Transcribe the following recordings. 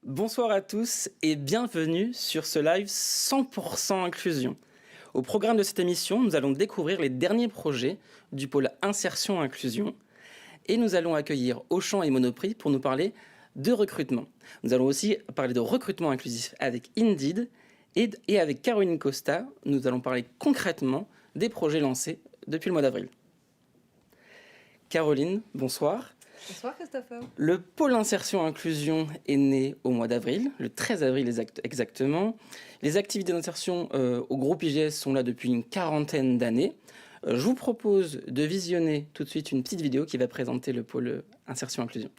Bonsoir à tous et bienvenue sur ce live 100% inclusion. Au programme de cette émission, nous allons découvrir les derniers projets du pôle Insertion Inclusion et nous allons accueillir Auchan et Monoprix pour nous parler de recrutement. Nous allons aussi parler de recrutement inclusif avec Indeed et avec Caroline Costa, nous allons parler concrètement des projets lancés depuis le mois d'avril. Caroline, bonsoir. Bonsoir Christopher. Le pôle insertion inclusion est né au mois d'avril, le 13 avril exactement. Les activités d'insertion au groupe IGS sont là depuis une quarantaine d'années. Je vous propose de visionner tout de suite une petite vidéo qui va présenter le pôle insertion inclusion.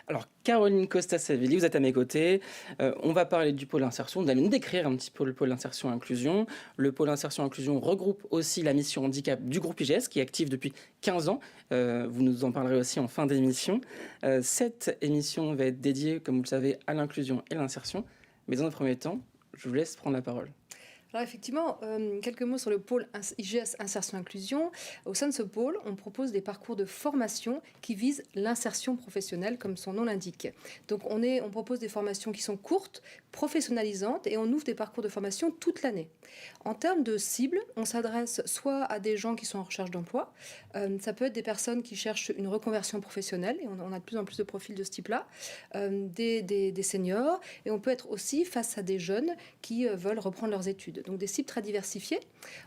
Alors, Caroline Costa-Savelli, vous êtes à mes côtés. On va parler du pôle insertion. Vous allez nous décrire un petit peu le pôle insertion inclusion. Le pôle insertion inclusion regroupe aussi la mission handicap du groupe IGS qui est active depuis 15 ans. Vous nous en parlerez aussi en fin d'émission. Cette émission va être dédiée, comme vous le savez, à l'inclusion et l'insertion. Mais dans un premier temps, je vous laisse prendre la parole. Alors effectivement, quelques mots sur le pôle IGS Insertion Inclusion. Au sein de ce pôle, on propose des parcours de formation qui visent l'insertion professionnelle, comme son nom l'indique. Donc on propose des formations qui sont courtes, professionnalisantes, et on ouvre des parcours de formation toute l'année. En termes de cible, on s'adresse soit à des gens qui sont en recherche d'emploi, ça peut être des personnes qui cherchent une reconversion professionnelle, et on a de plus en plus de profils de ce type-là, des seniors, et on peut être aussi face à des jeunes qui veulent reprendre leurs études. Donc des cibles très diversifiées.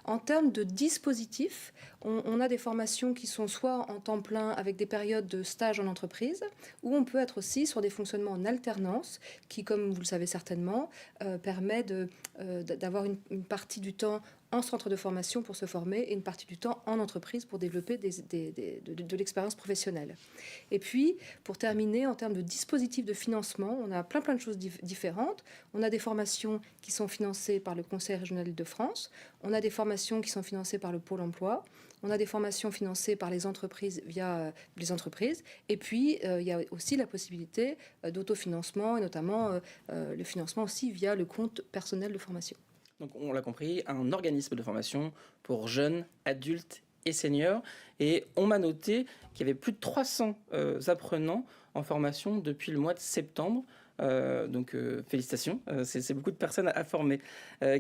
En termes de dispositifs, on a des formations qui sont soit en temps plein avec des périodes de stage en entreprise, ou on peut être aussi sur des fonctionnements en alternance qui, comme vous le savez certainement, permet d'avoir une partie du temps en centre de formation pour se former et une partie du temps en entreprise pour développer de l'expérience professionnelle. Et puis, pour terminer, en termes de dispositifs de financement, on a plein de choses différentes. On a des formations qui sont financées par le Conseil régional de France. On a des formations qui sont financées par le Pôle emploi. On a des formations financées par les entreprises via les entreprises. Et puis, il y a aussi la possibilité d'autofinancement et notamment le financement aussi via le compte personnel de formation. Donc, on l'a compris, un organisme de formation pour jeunes, adultes et seniors. Et on m'a noté qu'il y avait plus de 300 apprenants en formation depuis le mois de septembre. Donc, félicitations, c'est beaucoup de personnes à former.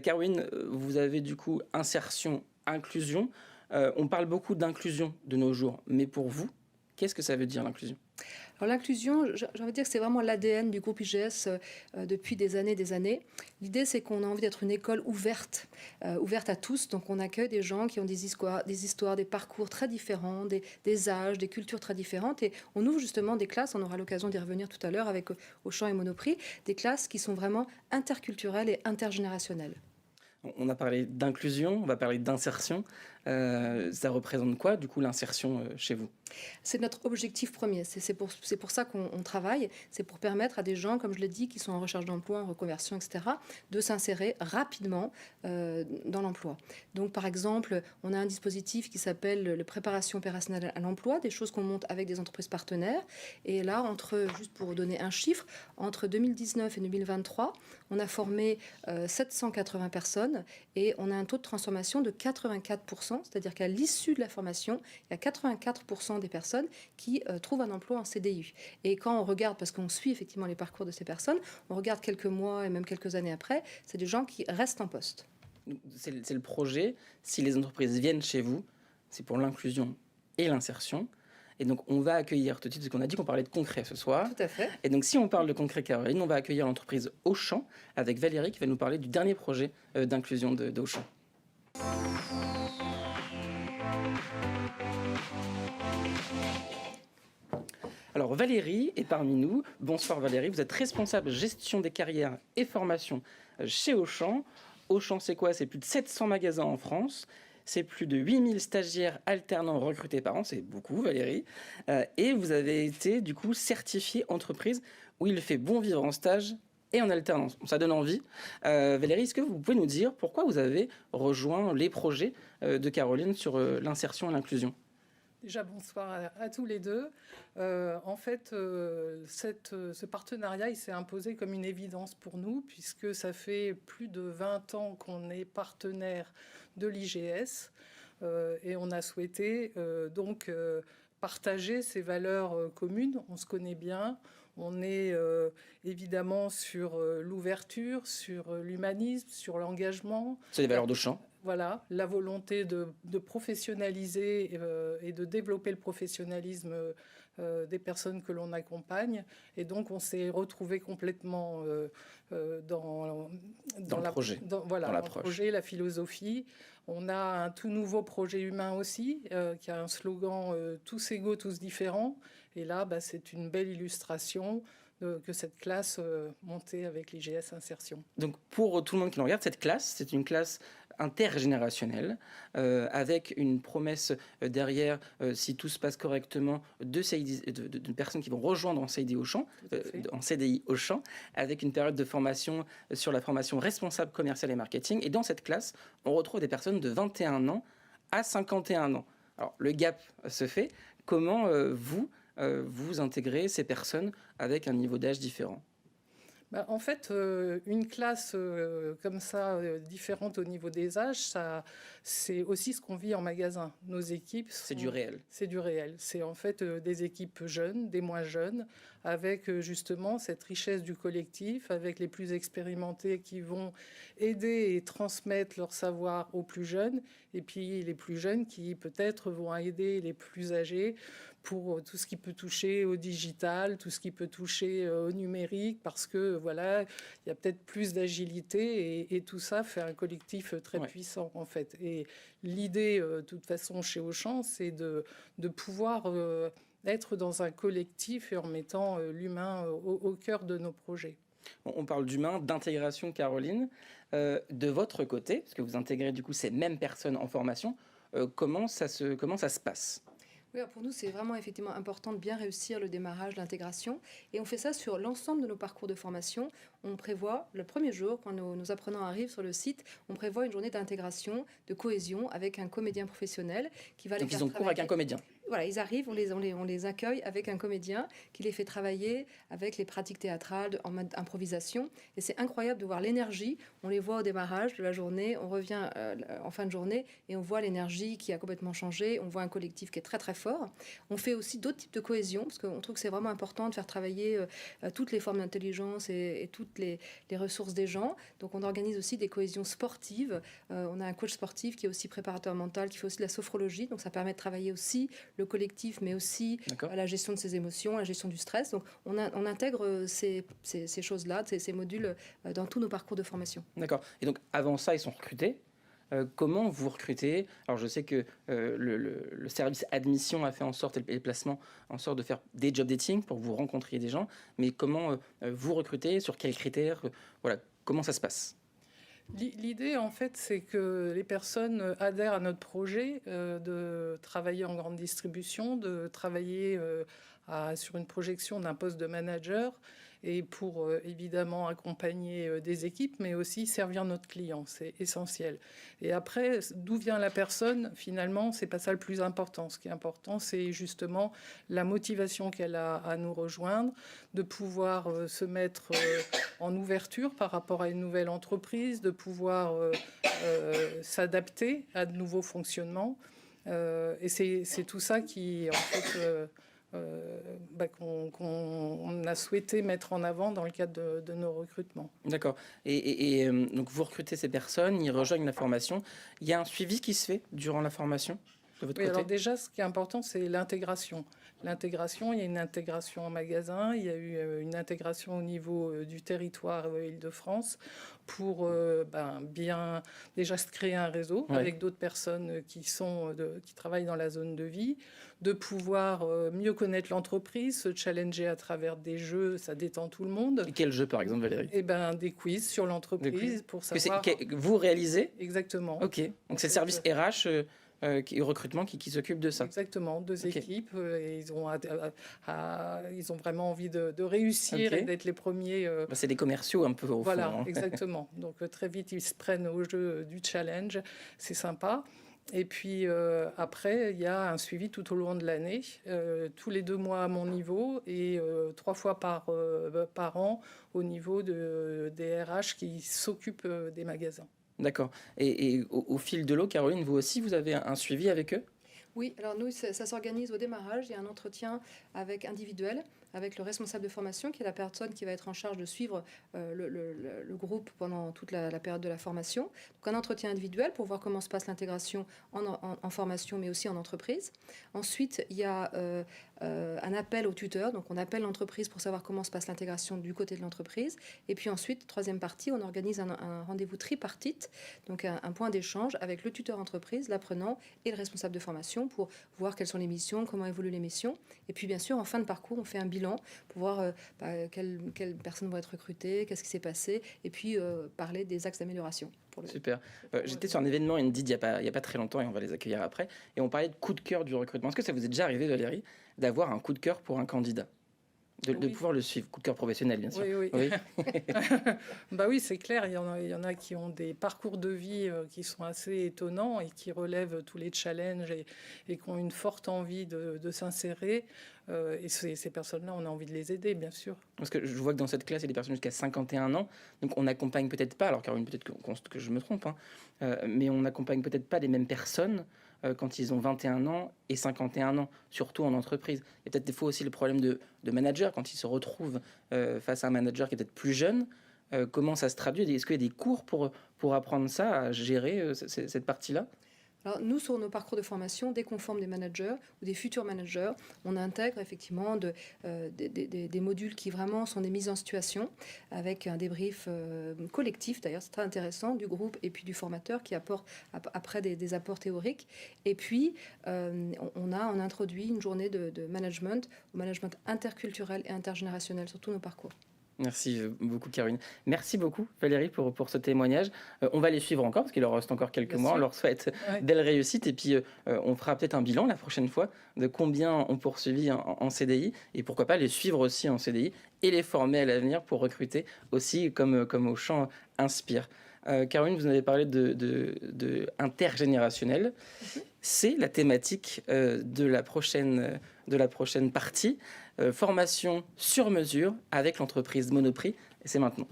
Caroline, vous avez du coup insertion, inclusion. On parle beaucoup d'inclusion de nos jours, mais pour vous, qu'est-ce que ça veut dire l'inclusion ? Alors l'inclusion, j'ai envie de dire que c'est vraiment l'ADN du groupe IGS depuis des années. L'idée, c'est qu'on a envie d'être une école ouverte à tous. Donc on accueille des gens qui ont des histoires, des parcours très différents, des âges, des cultures très différentes. Et on ouvre justement des classes, on aura l'occasion d'y revenir tout à l'heure avec Auchan et Monoprix, des classes qui sont vraiment interculturelles et intergénérationnelles. On a parlé d'inclusion, on va parler d'insertion. Ça représente quoi, du coup, l'insertion chez vous ? C'est notre objectif premier. C'est pour ça qu'on travaille. C'est pour permettre à des gens, comme je l'ai dit, qui sont en recherche d'emploi, en reconversion, etc., de s'insérer rapidement dans l'emploi. Donc, par exemple, on a un dispositif qui s'appelle le préparation opérationnelle à l'emploi, des choses qu'on monte avec des entreprises partenaires. Et là, juste pour donner un chiffre, entre 2019 et 2023, on a formé 780 personnes et on a un taux de transformation de 84%, c'est-à-dire qu'à l'issue de la formation, il y a 84% des personnes qui trouvent un emploi en CDI. Et quand on regarde, parce qu'on suit effectivement les parcours de ces personnes, on regarde quelques mois et même quelques années après, c'est des gens qui restent en poste. C'est le projet. Si les entreprises viennent chez vous, c'est pour l'inclusion et l'insertion. Et donc, on va accueillir tout de suite, parce qu'on a dit qu'on parlait de concret ce soir. Tout à fait. Et donc, si on parle de concret, Caroline, on va accueillir l'entreprise Auchan avec Valérie qui va nous parler du dernier projet d'inclusion d'Auchan. Alors Valérie est parmi nous. Bonsoir Valérie, vous êtes responsable gestion des carrières et formation chez Auchan. Auchan, c'est quoi ? C'est plus de 700 magasins en France. C'est plus de 8000 stagiaires alternants recrutés par an. C'est beaucoup Valérie. Et vous avez été du coup certifiée entreprise où il fait bon vivre en stage et en alternance. Ça donne envie. Valérie, est-ce que vous pouvez nous dire pourquoi vous avez rejoint les projets de Caroline sur l'insertion et l'inclusion? Déjà, bonsoir à tous les deux. En fait, ce partenariat, il s'est imposé comme une évidence pour nous, puisque ça fait plus de 20 ans qu'on est partenaire de l'IGS, et on a souhaité donc partager ces valeurs communes. On se connaît bien. On est évidemment sur l'ouverture, sur l'humanisme, sur l'engagement. C'est les valeurs d'Auchan. Voilà, la volonté de professionnaliser et de développer le professionnalisme des personnes que l'on accompagne. Et donc, on s'est retrouvé complètement dans le projet, voilà, dans le projet, la philosophie. On a un tout nouveau projet humain aussi, qui a un slogan tous égaux, tous différents. Et là, c'est une belle illustration que cette classe montée avec l'IGS Insertion. Donc, pour tout le monde qui nous regarde, cette classe, c'est une classe intergénérationnelle, avec une promesse derrière, si tout se passe correctement, de personnes qui vont rejoindre en CDI Auchan, avec une période de formation sur la formation responsable commerciale et marketing. Et dans cette classe, on retrouve des personnes de 21 ans à 51 ans. Alors, le gap se fait. Comment vous intégrez ces personnes avec un niveau d'âge différent? En fait, une classe comme ça, différente au niveau des âges, c'est aussi ce qu'on vit en magasin. Nos équipes... C'est du réel. C'est du réel. C'est en fait des équipes jeunes, des moins jeunes, avec justement cette richesse du collectif, avec les plus expérimentés qui vont aider et transmettre leur savoir aux plus jeunes, et puis les plus jeunes qui peut-être vont aider les plus âgés pour tout ce qui peut toucher au digital, tout ce qui peut toucher au numérique, parce que voilà, il y a peut-être plus d'agilité et tout ça fait un collectif très puissant en fait. Et l'idée, de toute façon, chez Auchan, c'est de pouvoir être dans un collectif et en mettant l'humain au cœur de nos projets. On parle d'humain, d'intégration, Caroline. De votre côté, parce que vous intégrez du coup ces mêmes personnes en formation, comment ça se passe? Oui, pour nous, c'est vraiment effectivement important de bien réussir le démarrage, l'intégration. Et on fait ça sur l'ensemble de nos parcours de formation. On prévoit le premier jour, quand nos apprenants arrivent sur le site, on prévoit une journée d'intégration, de cohésion avec un comédien professionnel qui va les faire travailler. Donc ils ont cours avec un comédien. Voilà, ils arrivent, on les accueille avec un comédien qui les fait travailler avec les pratiques théâtrales en mode improvisation. Et c'est incroyable de voir l'énergie. On les voit au démarrage de la journée, on revient en fin de journée et on voit l'énergie qui a complètement changé. On voit un collectif qui est très très fort. On fait aussi d'autres types de cohésion parce qu'on trouve que c'est vraiment important de faire travailler toutes les formes d'intelligence et toutes les ressources des gens. Donc on organise aussi des cohésions sportives. On a un coach sportif qui est aussi préparateur mental, qui fait aussi de la sophrologie. Donc ça permet de travailler aussi le collectif, mais aussi la gestion de ses émotions, la gestion du stress. Donc, on intègre ces choses-là, ces modules dans tous nos parcours de formation. D'accord. Et donc, avant ça, ils sont recrutés. Comment vous recrutez? Alors, je sais que le service admission a fait en sorte, et le placement, en sorte de faire des job dating pour que vous rencontriez des gens. Mais comment vous recrutez? Sur quels critères? Voilà, comment ça se passe? L'idée, en fait, c'est que les personnes adhèrent à notre projet de travailler en grande distribution, de travailler sur une projection d'un poste de manager et pour évidemment accompagner des équipes, mais aussi servir notre client, c'est essentiel. Et après, d'où vient la personne, finalement, c'est pas ça le plus important. Ce qui est important, c'est justement la motivation qu'elle a à nous rejoindre, de pouvoir se mettre en ouverture par rapport à une nouvelle entreprise, de pouvoir s'adapter à de nouveaux fonctionnements. Et c'est tout ça qui, en fait... qu'on a souhaité mettre en avant dans le cadre de nos recrutements. D'accord. Et donc vous recrutez ces personnes, ils rejoignent la formation. Il y a un suivi qui se fait durant la formation de votre côté? Alors déjà, ce qui est important, c'est l'intégration. L'intégration, il y a une intégration en magasin, il y a eu une intégration au niveau du territoire Île-de-France pour bien déjà se créer un réseau avec d'autres personnes qui travaillent dans la zone de vie, de pouvoir mieux connaître l'entreprise, se challenger à travers des jeux, ça détend tout le monde. Et quel jeu, par exemple, Valérie? Des quiz sur l'entreprise pour savoir... Que vous réalisez? Exactement. Ok. Donc c'est le service RH recrutement qui s'occupent de ça. Exactement, 2 Ok. équipes, et ils ont vraiment envie de réussir Ok. et d'être les premiers. Bah, c'est des commerciaux un peu au Voilà, fond, hein. exactement. Donc très vite, ils se prennent au jeu du challenge, c'est sympa. Et puis après, il y a un suivi tout au long de l'année, tous les 2 mois à mon niveau et 3 fois par an au niveau des RH qui s'occupent des magasins. D'accord. Et au fil de l'eau, Caroline, vous aussi, vous avez un suivi avec eux? Oui, alors nous, ça s'organise au démarrage. Il y a un entretien individuel avec le responsable de formation, qui est la personne qui va être en charge de suivre le groupe pendant toute la période de la formation. Donc un entretien individuel pour voir comment se passe l'intégration en formation, mais aussi en entreprise. Ensuite, il y a un appel au tuteur. Donc on appelle l'entreprise pour savoir comment se passe l'intégration du côté de l'entreprise. Et puis ensuite, troisième partie, on organise un rendez-vous tripartite, donc un point d'échange avec le tuteur entreprise, l'apprenant et le responsable de formation pour voir quelles sont les missions, comment évoluent les missions. Et puis bien sûr, en fin de parcours, on fait un bilan pour voir quelles personnes vont être recrutées, qu'est-ce qui s'est passé, et puis parler des axes d'amélioration. Super. J'étais sur un événement Indeed il y a pas très longtemps et on va les accueillir après. Et on parlait de coup de cœur du recrutement. Est-ce que ça vous est déjà arrivé, Valérie, d'avoir un coup de cœur pour un candidat? De Oui. pouvoir le suivre, coup de cœur professionnel, bien sûr. Oui, Oui. Bah oui, c'est clair. Il y en a qui ont des parcours de vie qui sont assez étonnants et qui relèvent tous les challenges et qui ont une forte envie de s'insérer. Et ces personnes-là, on a envie de les aider, bien sûr. Parce que je vois que dans cette classe, il y a des personnes jusqu'à 51 ans. Donc on n'accompagne peut-être pas, alors Caroline, peut-être que je me trompe, hein, mais on n'accompagne peut-être pas les mêmes personnes quand ils ont 21 ans et 51 ans, surtout en entreprise. Il y a peut-être des fois aussi le problème de manager, quand ils se retrouvent face à un manager qui est peut-être plus jeune. Comment ça se traduit? Est-ce qu'il y a des cours pour apprendre ça, à gérer cette partie-là? Alors, nous, sur nos parcours de formation, dès qu'on forme des managers ou des futurs managers, on intègre effectivement des modules qui vraiment sont des mises en situation avec un débrief collectif, d'ailleurs c'est très intéressant, du groupe et puis du formateur qui apporte après des apports théoriques. Et puis, on introduit une journée de management, au management interculturel et intergénérationnel sur tous nos parcours. Merci beaucoup, Caroline. Merci beaucoup, Valérie, pour ce témoignage. On va les suivre encore, parce qu'il leur reste encore quelques Bien mois. sûr. On leur souhaite Ouais. belle réussite. Et puis, on fera peut-être un bilan la prochaine fois de combien on poursuivi en CDI. Et pourquoi pas les suivre aussi en CDI et les former à l'avenir pour recruter aussi, comme Auchan Inspire. Caroline, vous en avez parlé de intergénérationnel. C'est la thématique de la prochaine partie. Formation sur mesure avec l'entreprise Monoprix. Et c'est maintenant.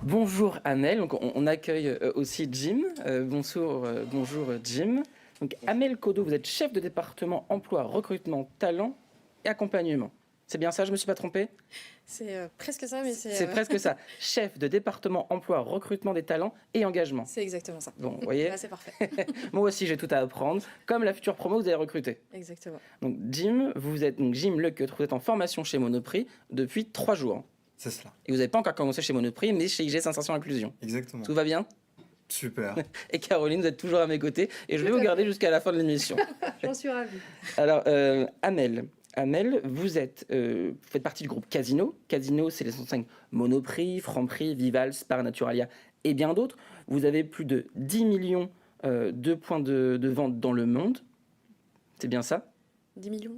Bonjour Amel, donc on accueille aussi Jim. Bonjour Jim. Donc Amel Kodo, vous êtes chef de département emploi, recrutement, talent et accompagnement. C'est bien ça, je ne me suis pas trompé? C'est presque ça, mais C'est presque ça. Chef de département emploi, recrutement des talents et engagement. c'est exactement ça. Bon, vous voyez, Là, c'est parfait. moi aussi j'ai tout à apprendre. Comme la future promo, vous allez recruter. Exactement. Donc Jim, vous êtes donc Jim Lequeutre, vous êtes en formation chez Monoprix depuis 3 jours. C'est cela, Et vous n'avez pas encore commencé chez Monoprix, mais chez IGS Insertion Inclusion. exactement. Tout va bien? Super. Et Caroline, vous êtes toujours à mes côtés et je vais Tout vous à garder fait. jusqu'à la fin de l'émission. J'en suis ravie. Alors, Amel, vous faites partie du groupe Casino. Casino, c'est les enseignes Monoprix, Franprix, Vival, Spar, Naturalia et bien d'autres. Vous avez plus de 10 millions de points de vente dans le monde. C'est bien ça? 10 millions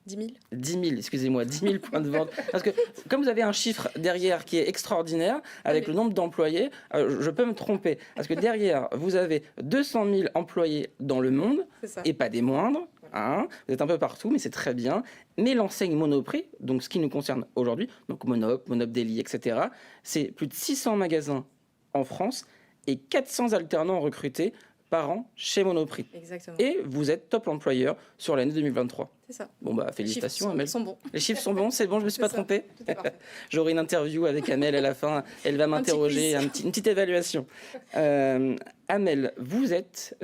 10 000 10 000, excusez-moi, 10 000 points de vente. Parce que comme vous avez un chiffre derrière qui est extraordinaire, avec le nombre d'employés, je peux me tromper. Parce que derrière, vous avez 200 000 employés dans le monde, C'est ça. et pas des moindres. Hein. Vous êtes un peu partout, mais c'est très bien. Mais l'enseigne Monoprix, donc ce qui nous concerne aujourd'hui, donc Monop, Monop Daily, etc., c'est plus de 600 magasins en France et 400 alternants recrutés par an chez Monoprix. Exactement. Et vous êtes top employeur sur l'année 2023. C'est ça. Bon, bah, Les félicitations, chiffres Amel. sont bons. Les chiffres sont bons, c'est bon, je me suis C'est pas ça. trompé. Tout est parfait. J'aurai une interview avec Amel à la fin. Elle va m'interroger, quiz. une petite évaluation. Amel, vous êtes,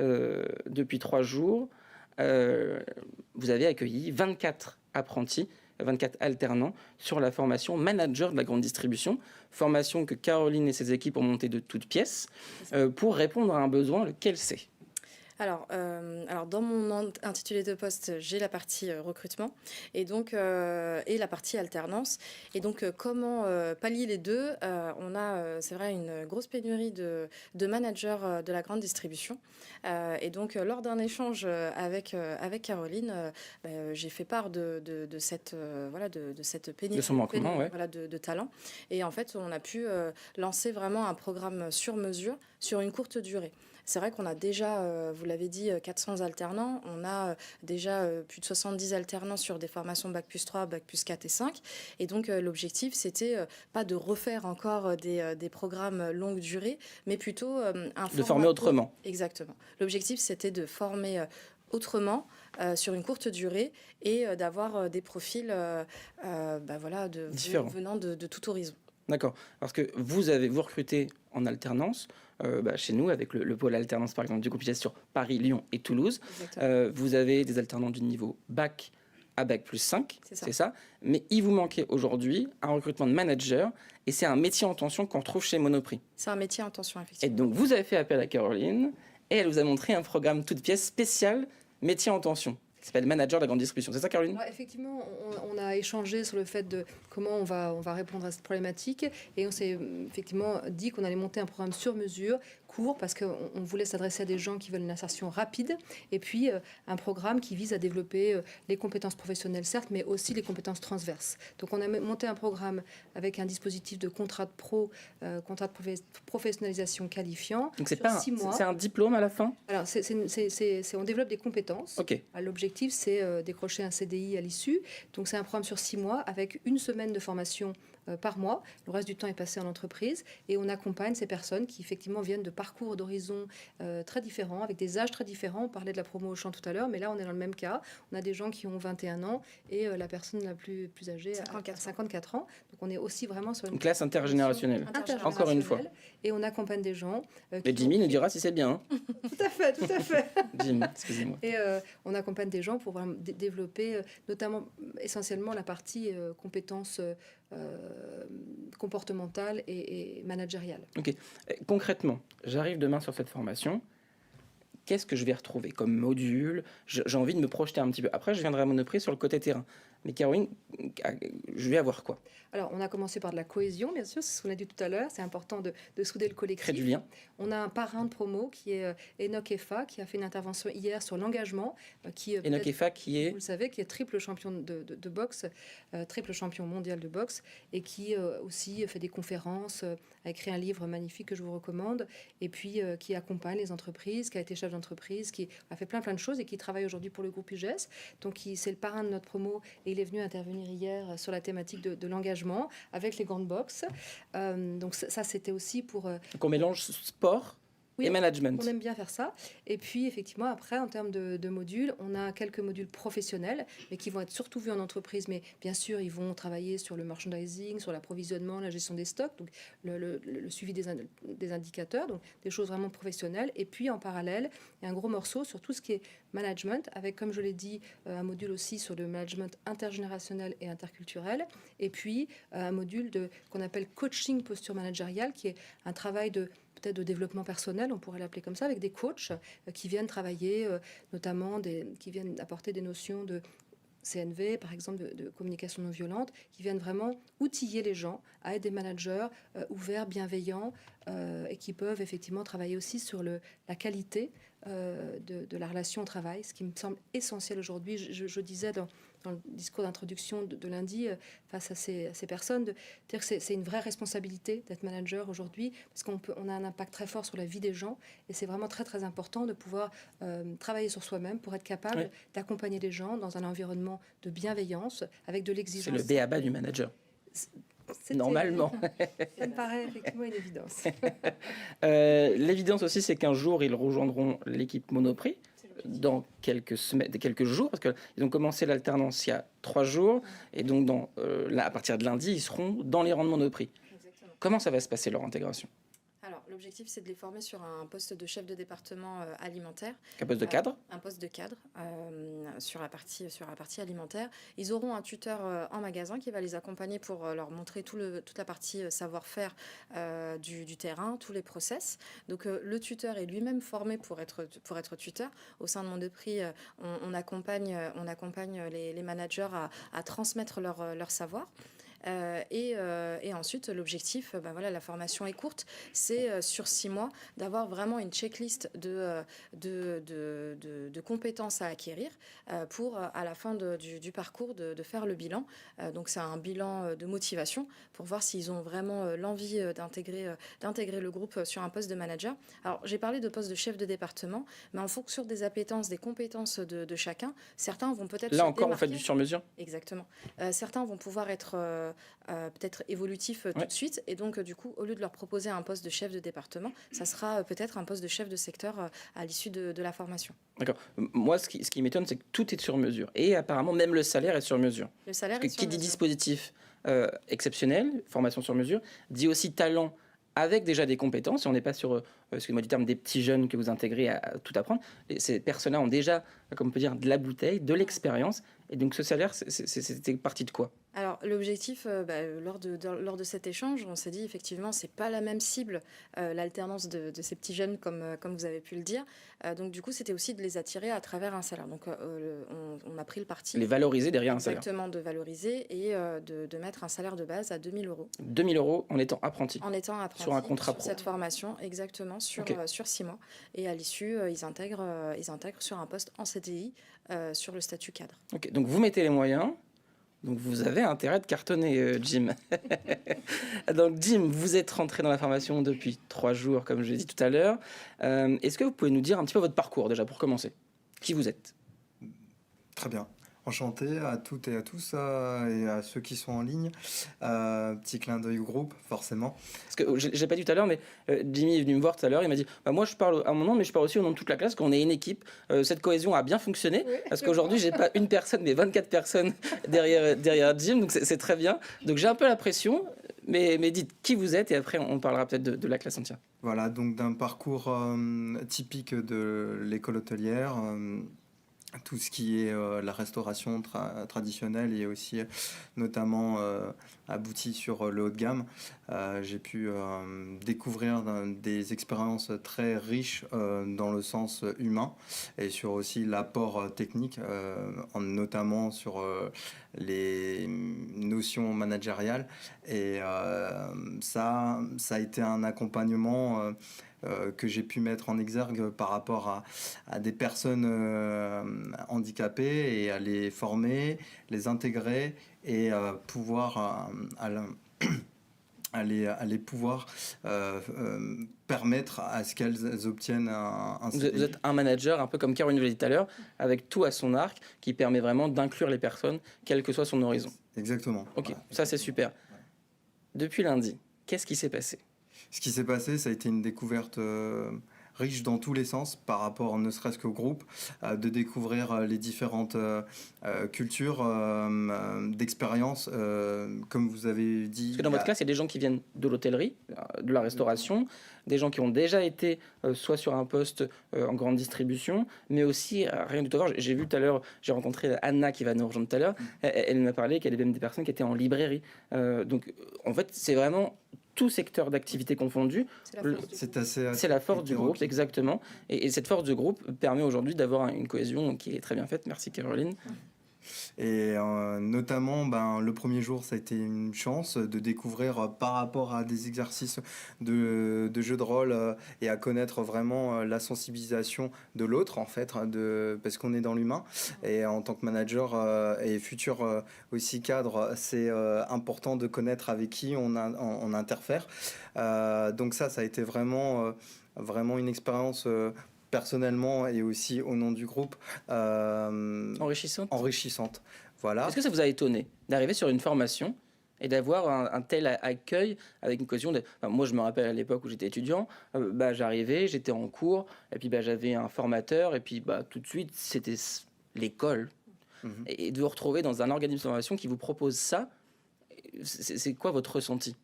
depuis 3 jours, vous avez accueilli 24 apprentis, 24 alternants sur la formation manager de la grande distribution, formation que Caroline et ses équipes ont montée de toutes pièces pour répondre à un besoin, lequel c'est? Alors, dans mon intitulé de poste, j'ai la partie recrutement et donc et la partie alternance. Et donc, comment pallier les deux? On a, c'est vrai, une grosse pénurie de managers de la grande distribution. Et donc, lors d'un échange avec Caroline, j'ai fait part de cette pénurie De son manquement, ouais. de talent. Et en fait, on a pu lancer vraiment un programme sur mesure sur une courte durée. C'est vrai qu'on a déjà, vous l'avez dit, 400 alternants. On a déjà plus de 70 alternants sur des formations Bac plus 3, Bac plus 4 et 5. Et donc, l'objectif, c'était pas de refaire encore des programmes longue durée, mais plutôt De former autrement. Exactement. L'objectif, c'était de former autrement sur une courte durée et d'avoir des profils Différents. venant de tout horizon. D'accord. Parce que vous recrutez en alternance, chez nous, avec le pôle alternance, par exemple, du groupe IGES sur Paris, Lyon et Toulouse. Vous avez des alternants du niveau Bac à Bac plus 5, c'est ça. Mais il vous manquait aujourd'hui un recrutement de manager, et c'est un métier en tension qu'on retrouve chez Monoprix. C'est un métier en tension, Et effectivement. donc, vous avez fait appel à Caroline, et elle vous a montré un programme toute pièce spécial métier en tension, qui s'appelle Manager de la grande distribution. C'est ça, Caroline? Alors, effectivement, on a échangé sur le fait de comment on va répondre à cette problématique, et on s'est effectivement dit qu'on allait monter un programme sur mesure, court, parce qu'on voulait s'adresser à des gens qui veulent une insertion rapide, et puis un programme qui vise à développer les compétences professionnelles, certes, mais aussi les compétences transverses. Donc on a monté un programme avec un dispositif de contrat de professionnalisation qualifiant. Donc, c'est sur pas 6 mois. c'est un diplôme à la fin? Alors, on développe des compétences. Ok. L'objectif, c'est décrocher un CDI à l'issue. Donc, c'est un programme sur 6 mois avec une semaine de formation par mois. Le reste du temps est passé en entreprise. Et on accompagne ces personnes qui, effectivement, viennent de parcours d'horizons très différents, avec des âges très différents. On parlait de la promo au champ tout à l'heure, mais là, on est dans le même cas. On a des gens qui ont 21 ans et la personne la plus âgée a 54 ans. Donc, on est aussi vraiment sur une Classe intergénérationnelle. Encore une fois. Et on accompagne des gens. Et Jimmy nous dira si c'est bien. Hein. Tout à fait, tout à fait. Jim, excusez-moi. Et on accompagne des gens pour vraiment développer, notamment, essentiellement, la partie compétences comportementales et managériales. Ok. Concrètement, j'arrive demain sur cette formation. Qu'est-ce que je vais retrouver comme module? J'ai envie de me projeter un petit peu. Après, je viendrai à Monoprix sur le côté terrain. Mais Caroline, je vais avoir quoi? Alors, on a commencé par de la cohésion, bien sûr, c'est ce qu'on a dit tout à l'heure. C'est important de souder le collectif. Créer du lien. On a un parrain de promo qui est Enoch Effa, qui a fait une intervention hier sur l'engagement. Enoch Effa, qui est... Vous le savez, qui est triple champion de boxe, triple champion mondial de boxe, et qui aussi fait des conférences, a écrit un livre magnifique que je vous recommande, et puis qui accompagne les entreprises, qui a été chef d'entreprise, qui a fait plein de choses, et qui travaille aujourd'hui pour le groupe UGES. Donc, c'est le parrain de notre promo, et il est venu intervenir hier sur la thématique de l'engagement avec les grandes boxes. Donc ça, c'était aussi pour... Donc on mélange sport et management. On aime bien faire ça. Et puis, effectivement, après, en termes de modules, on a quelques modules professionnels, mais qui vont être surtout vus en entreprise. Mais bien sûr, ils vont travailler sur le merchandising, sur l'approvisionnement, la gestion des stocks, donc le suivi des indicateurs, donc des choses vraiment professionnelles. Et puis, en parallèle, il y a un gros morceau sur tout ce qui est management, avec, comme je l'ai dit, un module aussi sur le management intergénérationnel et interculturel. Et puis, un module qu'on appelle coaching posture managériale, qui est un travail peut-être de développement personnel, on pourrait l'appeler comme ça, avec des coachs qui viennent travailler, notamment qui viennent apporter des notions de CNV, par exemple, de communication non violente, qui viennent vraiment outiller les gens à être des managers ouverts, bienveillants, et qui peuvent effectivement travailler aussi sur la qualité de la relation au travail, ce qui me semble essentiel aujourd'hui. Je disais dans le discours d'introduction de lundi, face à ces personnes, de dire que c'est une vraie responsabilité d'être manager aujourd'hui, parce qu'on a un impact très fort sur la vie des gens, et c'est vraiment très très important de pouvoir travailler sur soi-même pour être capable d'accompagner les gens dans un environnement de bienveillance, avec de l'exigence. C'est le b.a.-ba du manager. Normalement. Ça me paraît effectivement une évidence. L'évidence aussi, c'est qu'un jour, ils rejoindront l'équipe Monoprix dans quelques jours, parce qu'ils ont commencé l'alternance il y a 3 jours, et donc à partir de lundi, ils seront dans les rangs de Monoprix. Exactement. Comment ça va se passer, leur intégration? Alors, l'objectif, c'est de les former sur un poste de chef de département alimentaire. Un poste de cadre? Un poste de cadre sur la partie alimentaire. Ils auront un tuteur en magasin qui va les accompagner pour leur montrer toute la partie savoir-faire du terrain, tous les process. Donc, le tuteur est lui-même formé pour être tuteur. Au sein de Mondeprix, on accompagne les managers à transmettre leur savoir. Et ensuite, l'objectif, la formation est courte, c'est sur 6 mois d'avoir vraiment une checklist de compétences à acquérir pour, à la fin du parcours, de faire le bilan. Donc, c'est un bilan de motivation pour voir s'ils ont vraiment l'envie d'intégrer le groupe sur un poste de manager. Alors, j'ai parlé de poste de chef de département, mais en fonction des appétences, des compétences de chacun, certains vont peut-être Là encore, on fait du sur-mesure? Exactement. Certains vont pouvoir être peut-être évolutifs tout de suite, et donc du coup, au lieu de leur proposer un poste de chef de département, ça sera peut-être un poste de chef de secteur à l'issue de la formation. D'accord. Moi, ce qui m'étonne, c'est que tout est sur mesure. Et apparemment, même le salaire est sur mesure. Le salaire Parce est que sur qui dit mesure. dispositif exceptionnel, formation sur mesure, dit aussi talent avec déjà des compétences. Et on n'est pas sur, excusez-moi du terme, des petits jeunes que vous intégrez à tout apprendre. Et ces personnes-là ont déjà, comme on peut dire, de la bouteille, de l'expérience. Et donc ce salaire, c'était parti de quoi? Alors, l'objectif, lors de cet échange, on s'est dit effectivement, c'est pas la même cible, l'alternance de ces petits jeunes, comme vous avez pu le dire. Donc, du coup, c'était aussi de les attirer à travers un salaire. Donc, on a pris le parti. Les valoriser derrière un salaire. Exactement, de valoriser et de mettre un salaire de base à 2 000 euros. 2 000 euros en étant apprenti. En étant apprenti. Sur un contrat sur pro. cette formation, exactement, sur 6 mois. Et à l'issue, ils intègrent sur un poste en CDI sur le statut cadre. Ok, donc vous mettez les moyens. Donc vous avez intérêt de cartonner, Jim. Donc Jim, vous êtes rentré dans la formation depuis 3 jours, comme je l'ai dit tout à l'heure. Est-ce que vous pouvez nous dire un petit peu votre parcours déjà pour commencer? Qui vous êtes? Très bien. Enchanté à toutes et à tous et à ceux qui sont en ligne. Petit clin d'œil au groupe, forcément. Parce que j'ai pas dit tout à l'heure, mais Jimmy est venu me voir tout à l'heure. Il m'a dit moi je parle à mon nom, mais je parle aussi au nom de toute la classe, qu'on est une équipe. Cette cohésion a bien fonctionné. Oui, Parce qu'aujourd'hui, j'ai pas une personne, mais 24 personnes derrière Jim. Donc c'est très bien. Donc j'ai un peu la pression. Mais dites qui vous êtes et après on parlera peut-être de la classe entière. Voilà, donc d'un parcours typique de l'école hôtelière. Tout ce qui est la restauration traditionnelle et aussi notamment abouti sur le haut de gamme. J'ai pu découvrir des expériences très riches dans le sens humain et sur aussi l'apport technique, notamment sur les notions managériales. Et ça a été un accompagnement que j'ai pu mettre en exergue par rapport à des personnes handicapées et à les former, les intégrer et pouvoir permettre à ce qu'elles obtiennent un Vous CDI. êtes un manager, un peu comme Caroline l'a dit tout à l'heure, avec tout à son arc, qui permet vraiment d'inclure les personnes, quel que soit son horizon. Exactement. Ok, Voilà. ça c'est super. Depuis lundi, qu'est-ce qui s'est passé? Ce qui s'est passé, ça a été une découverte riche dans tous les sens par rapport ne serait-ce qu'au groupe, de découvrir les différentes cultures d'expérience, comme vous avez dit. Parce que dans votre classe, il y a des gens qui viennent de l'hôtellerie, de la restauration, des gens qui ont déjà été soit sur un poste en grande distribution, mais aussi rien du tout. J'ai vu tout à l'heure, j'ai rencontré Anna qui va nous rejoindre tout à l'heure, elle m'a parlé qu'il y avait même des personnes qui étaient en librairie. Donc en fait, c'est vraiment tout secteur d'activité confondu. C'est la force du groupe, exactement. Et cette force du groupe permet aujourd'hui d'avoir une cohésion qui est très bien faite. Merci Caroline. Et notamment, le premier jour, ça a été une chance de découvrir par rapport à des exercices de jeu de rôle et à connaître vraiment la sensibilisation de l'autre, en fait, parce qu'on est dans l'humain. Et en tant que manager et futur aussi cadre, c'est important de connaître avec qui on interfère. Donc ça a été vraiment une expérience personnellement et aussi au nom du groupe enrichissante. Voilà. Est-ce que ça vous a étonné d'arriver sur une formation et d'avoir un tel accueil avec une cohésion moi, je me rappelle à l'époque où j'étais étudiant, j'arrivais, j'étais en cours, et puis j'avais un formateur, et puis tout de suite, c'était l'école. Et de vous retrouver dans un organisme de formation qui vous propose ça, c'est quoi votre ressenti?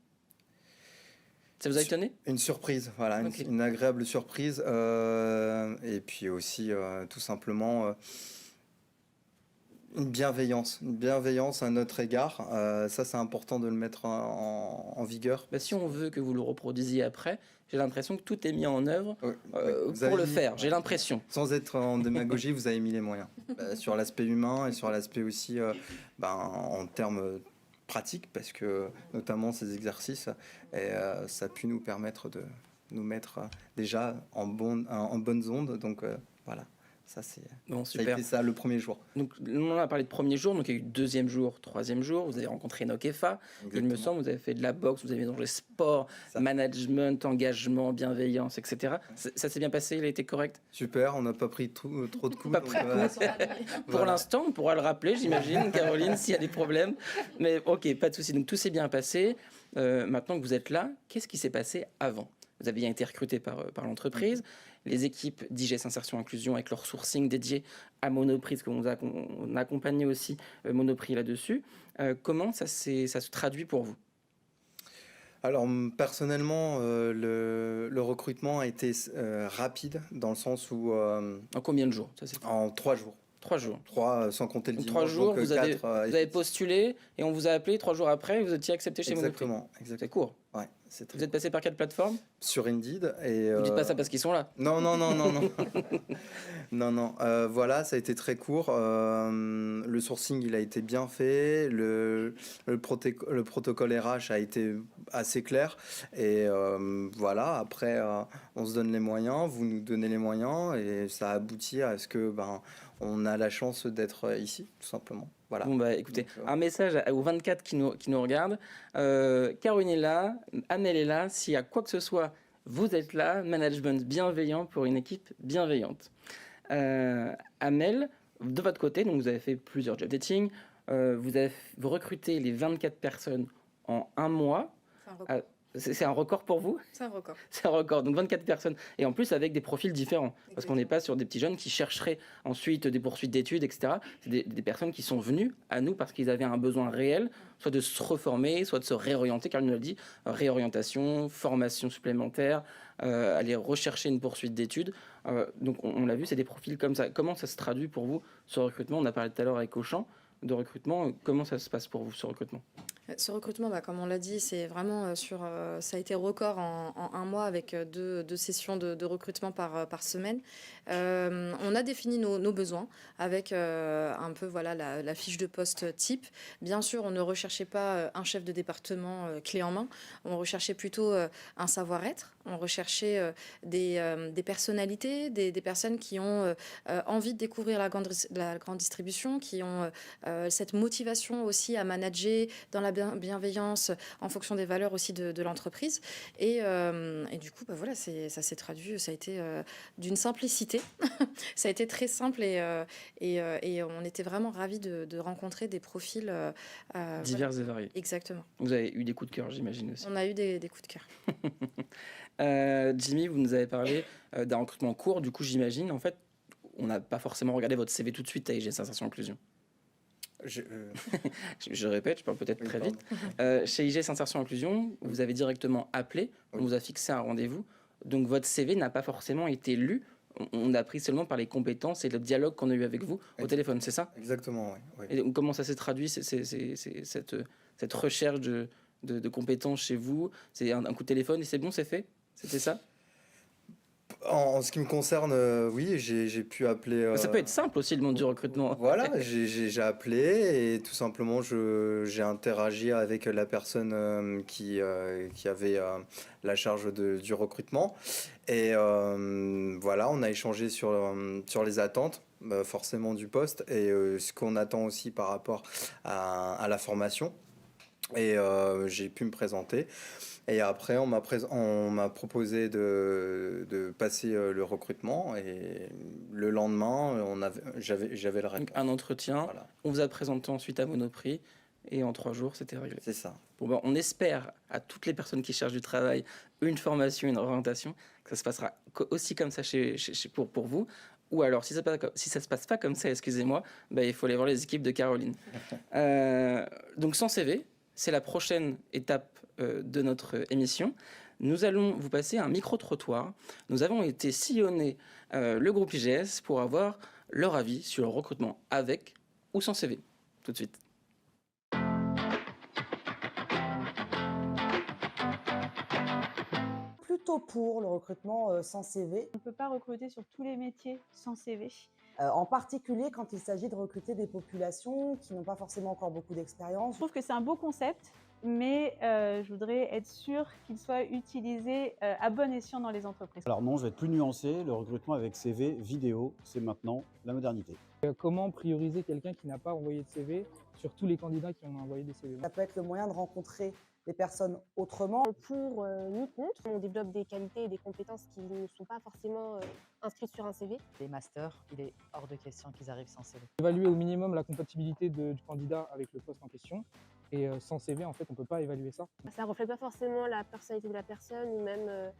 Ça vous a étonné? Une surprise, voilà, Ok. une agréable surprise. Et puis aussi, tout simplement, une bienveillance à notre égard. Ça, c'est important de le mettre en vigueur. Bah, si on veut que vous le reproduisiez après, j'ai l'impression que tout est mis en œuvre Oui, vous pour avez le mis- faire. J'ai l'impression. Sans être en démagogie, vous avez mis les moyens. Sur l'aspect humain et sur l'aspect aussi en termes pratiques, parce que notamment ces exercices, ça a pu nous permettre de nous mettre déjà en bonnes ondes. Donc voilà, ça Bon, ça a super. été ça le premier jour. Donc, on a parlé de premier jour, donc il y a eu deuxième jour, troisième jour. Vous avez rencontré Nokefa. Il me Exactement. semble, vous avez fait de la boxe, vous avez mélangé sport, Ça. management, engagement, bienveillance, etc. Ça s'est bien passé, il a été correct. Super, on n'a pas pris trop de coups. Pas donc, pris de Pour voilà. l'instant, on pourra le rappeler, j'imagine, Caroline, s'il y a des problèmes. Mais ok, pas de souci. Donc tout s'est bien passé. Maintenant que vous êtes là, qu'est-ce qui s'est passé avant? Vous avez bien été recruté par l'entreprise. Les équipes d'IGS Insertion Inclusion avec leur sourcing dédié à Monoprix, parce qu'on on a accompagné aussi Monoprix là-dessus. Comment ça se traduit pour vous? Alors personnellement, le recrutement a été rapide dans le sens où En combien de jours? Ça, c'est en 3 jours. 3 jours. 3 sans compter le Donc, dimanche. 3 jours, donc, vous avez, quatre, vous avez postulé et on vous a appelé 3 jours après et vous étiez accepté chez Monoprix. Exactement. C'est court. Ouais, c'est très Vous êtes passé par quelle plateforme? sur Indeed et Vous dites pas ça parce qu'ils sont là. non. Non. Voilà, ça a été très court. Le sourcing, il a été bien fait. Le protocole RH a été assez clair. Et voilà, après, on se donne les moyens, vous nous donnez les moyens, et ça aboutit à ce que on a la chance d'être ici, tout simplement. Voilà. Bon bah écoutez, Donc, un message aux 24 qui nous regardent. Caroline est là, Amel est là. S'il y a quoi que ce soit, vous êtes là. Management bienveillant pour une équipe bienveillante. Amel, de votre côté, donc vous avez fait plusieurs job dating. Vous recrutez les 24 personnes en un mois. C'est un record. C'est un record pour vous? C'est un record. C'est un record, donc 24 personnes. Et en plus avec des profils différents. Parce qu'on n'est pas sur des petits jeunes qui chercheraient ensuite des poursuites d'études, etc. C'est des personnes qui sont venues à nous parce qu'ils avaient un besoin réel, soit de se reformer, soit de se réorienter, car nous l'a dit, réorientation, formation supplémentaire, aller rechercher une poursuite d'études. Donc on l'a vu, c'est des profils comme ça. Comment ça se traduit pour vous, ce recrutement? On a parlé tout à l'heure avec Auchan de recrutement. Comment ça se passe pour vous, ce recrutement? Ce recrutement, comme on l'a dit, c'est vraiment ça a été record en un mois avec deux sessions de recrutement par semaine. On a défini nos besoins avec un peu la fiche de poste type. Bien sûr, on ne recherchait pas un chef de département clé en main. On recherchait plutôt un savoir-être. On recherchait des personnalités, des personnes qui ont envie de découvrir la grande distribution, qui ont cette motivation aussi à manager dans la bienveillance en fonction des valeurs aussi de l'entreprise. Et du coup, ça s'est traduit, ça a été d'une simplicité. Ça a été très simple et on était vraiment ravis de rencontrer des profils Divers et variés. Exactement. Vous avez eu des coups de cœur, j'imagine aussi. On a eu des coups de cœur. Jimmy, vous nous avez parlé d'un recrutement court. Du coup, j'imagine, en fait, on n'a pas forcément regardé votre CV tout de suite à IGS Insertion Inclusion. Je répète, je parle peut-être très vite. Chez IGS Insertion Inclusion, vous avez directement appelé, on vous a fixé un rendez-vous. Donc votre CV n'a pas forcément été lu. On a appris seulement par les compétences et le dialogue qu'on a eu avec vous au téléphone, c'est ça? Exactement, oui. Et donc, comment ça s'est traduit, cette recherche de compétences chez vous? C'est un coup de téléphone et c'est bon, c'est fait? C'était ça? En ce qui me concerne, oui, j'ai pu appeler. Ça peut être simple aussi, le monde du recrutement. Voilà, j'ai appelé et tout simplement j'ai interagi avec la personne qui avait la charge du recrutement. Et voilà, on a échangé sur les attentes, forcément du poste, et ce qu'on attend aussi par rapport à la formation. Et j'ai pu me présenter. Et après, on m'a proposé de passer le recrutement. Et le lendemain, j'avais le réponse. Un entretien. Voilà, On vous a présenté ensuite à Monoprix. Et en 3 jours, c'était réglé. c'est ça. Bon, on espère à toutes les personnes qui cherchent du travail, une formation, une orientation, que ça se passera aussi comme ça pour vous. Ou alors, si ça se passe pas comme ça, excusez-moi, il faut aller voir les équipes de Caroline. Donc, sans CV, c'est la prochaine étape de notre émission. nous allons vous passer un micro-trottoir. Nous avons été sillonner le groupe IGS pour avoir leur avis sur le recrutement avec ou sans CV. Tout de suite. Plutôt pour le recrutement sans CV, On ne peut pas recruter sur tous les métiers sans CV. en particulier quand il s'agit de recruter des populations qui n'ont pas forcément encore beaucoup Je d'expérience. trouve que c'est un beau concept, mais je voudrais être sûre qu'il soit utilisé à bon escient dans les entreprises. Alors non, je vais être plus nuancé. Le recrutement avec CV vidéo, c'est maintenant la modernité. Comment prioriser quelqu'un qui n'a pas envoyé de CV sur tous les candidats qui ont envoyé des CV? Ça peut être le moyen de rencontrer des personnes autrement. Pour ni contre, on développe des qualités et des compétences qui ne sont pas forcément inscrites sur un CV. Les masters, il est hors de question qu'ils arrivent sans CV. Évaluer au minimum la compatibilité du candidat avec le poste en question. Et sans CV, en fait, on ne peut pas évaluer ça. Ça ne reflète pas forcément la personnalité de la personne ou même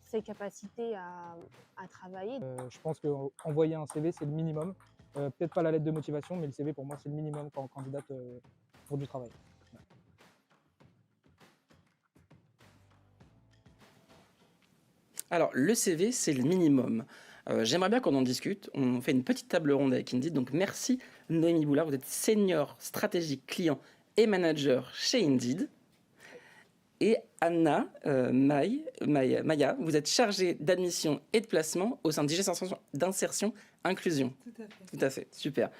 ses capacités à travailler. Je pense qu'envoyer un CV, c'est le minimum. Peut-être pas la lettre de motivation, mais le CV, pour moi, c'est le minimum quand on candidate pour du travail. Alors, le CV, c'est le minimum. J'aimerais bien qu'on en discute. On fait une petite table ronde avec Indeed. Donc, merci Noémie Boulard. Vous êtes senior stratégique client et manager chez Indeed. Et Anna Maya, vous êtes chargée d'admission et de placement au sein d'IGS d'insertion inclusion. Tout à fait, super.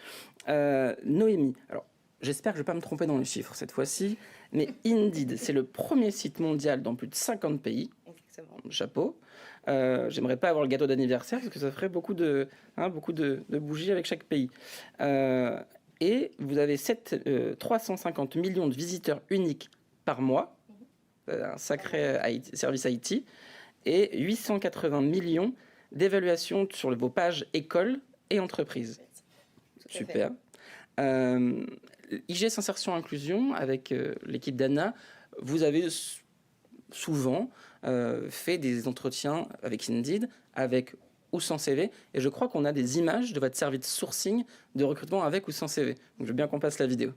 Noémie, alors j'espère que je ne vais pas me tromper dans les chiffres cette fois-ci, mais Indeed, c'est le premier site mondial dans plus de 50 pays. Exactement. Chapeau. J'aimerais pas avoir le gâteau d'anniversaire parce que ça ferait beaucoup de bougies avec chaque pays. Et vous avez 350 millions de visiteurs uniques par mois, un sacré service IT, et 880 millions d'évaluations sur vos pages écoles et entreprises. Super. IGS Insertion Inclusion, avec l'équipe d'Anna, vous avez souvent fait des entretiens avec Indeed, avec ou sans CV, et je crois qu'on a des images de votre service sourcing de recrutement avec ou sans CV. Donc je veux bien qu'on passe la vidéo.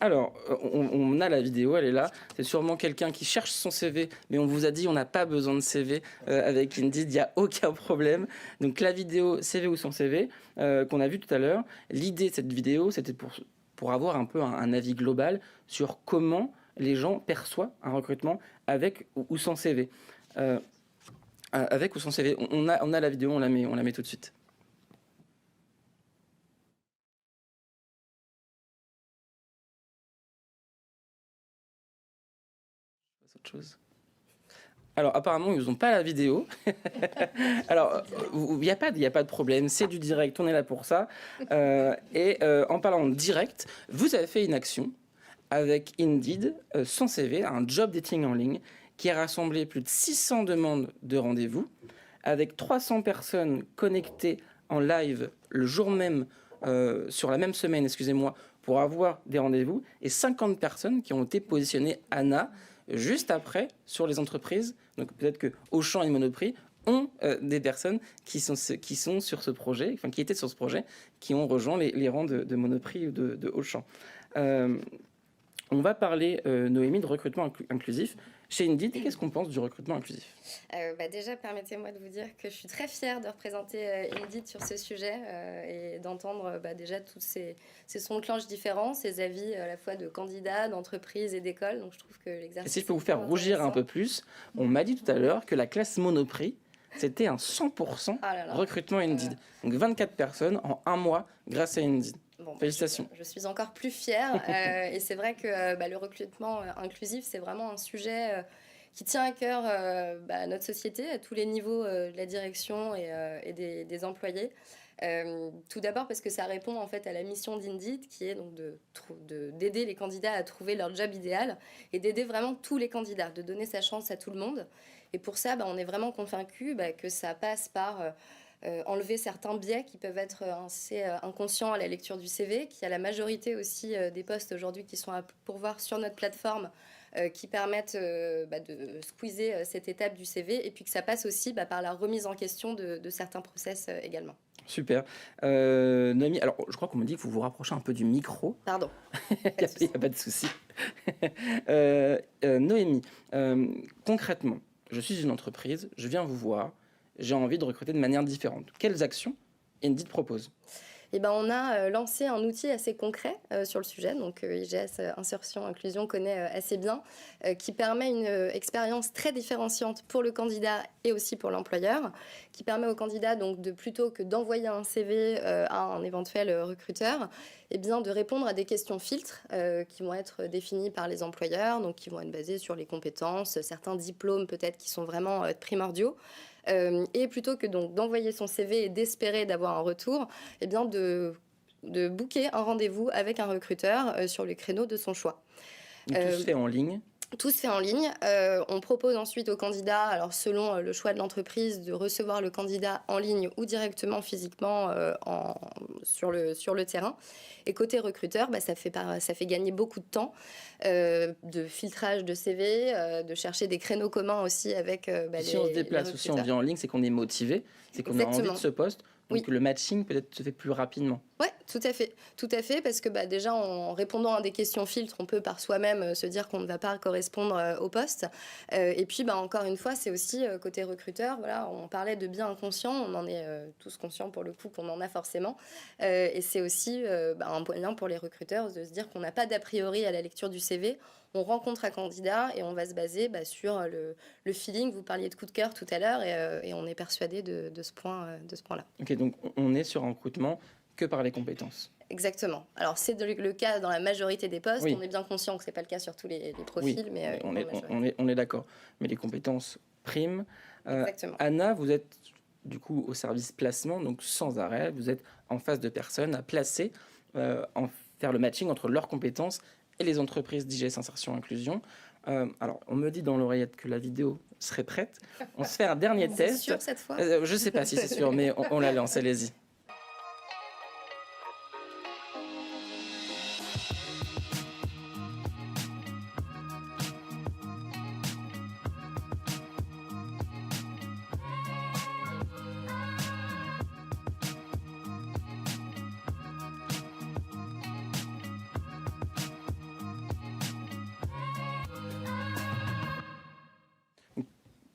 Alors, on a la vidéo, elle est là. C'est sûrement quelqu'un qui cherche son CV, mais on vous a dit on n'a pas besoin de CV avec Indeed, il n'y a aucun problème. Donc la vidéo CV ou sans CV qu'on a vu tout à l'heure, l'idée de cette vidéo, c'était pour avoir un peu un avis global sur comment les gens perçoivent un recrutement avec ou sans CV. Avec ou sans CV, on a la vidéo, on la met tout de suite. Autre chose. Alors apparemment ils n'ont pas la vidéo. Alors il n'y a pas de problème, c'est du direct, on est là pour ça. En parlant de direct, vous avez fait une action avec Indeed sans CV, un job dating en ligne qui a rassemblé plus de 600 demandes de rendez-vous avec 300 personnes connectées en live le jour même, sur la même semaine, excusez-moi, pour avoir des rendez-vous, et 50 personnes qui ont été positionnées Anna juste après sur les entreprises. Donc peut-être que Auchan et Monoprix ont des personnes qui sont sur ce projet, enfin qui étaient sur ce projet, qui ont rejoint les rangs de Monoprix ou de Auchan. On va parler, Noémie, de recrutement inclusif. Chez Indeed, qu'est-ce qu'on pense du recrutement inclusif ? Déjà, permettez-moi de vous dire que je suis très fière de représenter Indeed sur ce sujet et d'entendre déjà tous ces sons de cloche différents, ces avis à la fois de candidats, d'entreprises et d'écoles. Donc je trouve que l'exercice... Et si je peux vous faire rougir un peu plus, on m'a dit tout à l'heure que la classe Monoprix, c'était un 100% recrutement Indeed. Donc 24 personnes en un mois grâce à Indeed. Bon, félicitations. Je suis encore plus fière et c'est vrai que le recrutement inclusif, c'est vraiment un sujet qui tient à cœur à notre société, à tous les niveaux de la direction et des employés. Tout d'abord parce que ça répond en fait à la mission d'Indeed qui est donc d'aider les candidats à trouver leur job idéal et d'aider vraiment tous les candidats, de donner sa chance à tout le monde. Et pour ça, on est vraiment convaincus que ça passe par... enlever certains biais qui peuvent être assez inconscients à la lecture du CV, qu'il y a la majorité aussi des postes aujourd'hui qui sont à pourvoir sur notre plateforme qui permettent de squeezer cette étape du CV et puis que ça passe aussi par la remise en question de certains process également. Super. Noémie, alors je crois qu'on me dit que vous vous rapprochez un peu du micro. Pardon. Il n'y a pas de souci. Noémie, concrètement, je suis une entreprise, je viens vous voir, j'ai envie de recruter de manière différente. Quelles actions Indeed propose? On a lancé un outil assez concret sur le sujet, donc IGS Insertion Inclusion connaît assez bien, qui permet une expérience très différenciante pour le candidat et aussi pour l'employeur, qui permet au candidat donc de plutôt que d'envoyer un CV à un éventuel recruteur, de répondre à des questions filtres qui vont être définies par les employeurs, donc qui vont être basées sur les compétences, certains diplômes peut-être qui sont vraiment primordiaux. Et plutôt que donc d'envoyer son CV et d'espérer d'avoir un retour, de booker un rendez-vous avec un recruteur sur le créneau de son choix. Donc, tout se fait en ligne? Tout se fait en ligne. On propose ensuite au candidat, alors selon le choix de l'entreprise, de recevoir le candidat en ligne ou directement physiquement sur le terrain. Et côté recruteur, ça fait gagner beaucoup de temps de filtrage de CV, de chercher des créneaux communs aussi avec si on se déplace aussi, on vient en ligne, c'est qu'on est motivé, c'est qu'on a envie de ce poste. Donc le matching peut-être se fait plus rapidement. Oui, tout à fait, parce que déjà en répondant à des questions filtres, on peut par soi-même se dire qu'on ne va pas correspondre au poste. Et puis encore une fois, c'est aussi côté recruteur, voilà, on parlait de biais inconscient, on en est tous conscients pour le coup qu'on en a forcément. Et c'est aussi un moyen pour les recruteurs de se dire qu'on n'a pas d'a priori à la lecture du CV. On rencontre un candidat et on va se baser sur le feeling. Vous parliez de coup de cœur tout à l'heure et on est persuadé de ce point-là. Ok, donc on est sur un recrutement que par les compétences. Exactement. Alors c'est le cas dans la majorité des postes. Oui. On est bien conscient que c'est pas le cas sur tous les profils, oui, mais on est d'accord. Mais les compétences priment. Exactement. Anna, vous êtes du coup au service placement, donc sans arrêt, vous êtes en face de personnes à placer, faire le matching entre leurs compétences et les entreprises d'IGS Insertion Inclusion. Alors, on me dit dans l'oreillette que la vidéo serait prête. On se fait un dernier test. C'est sûr cette fois? Je ne sais pas si c'est sûr, mais on la lance, allez-y.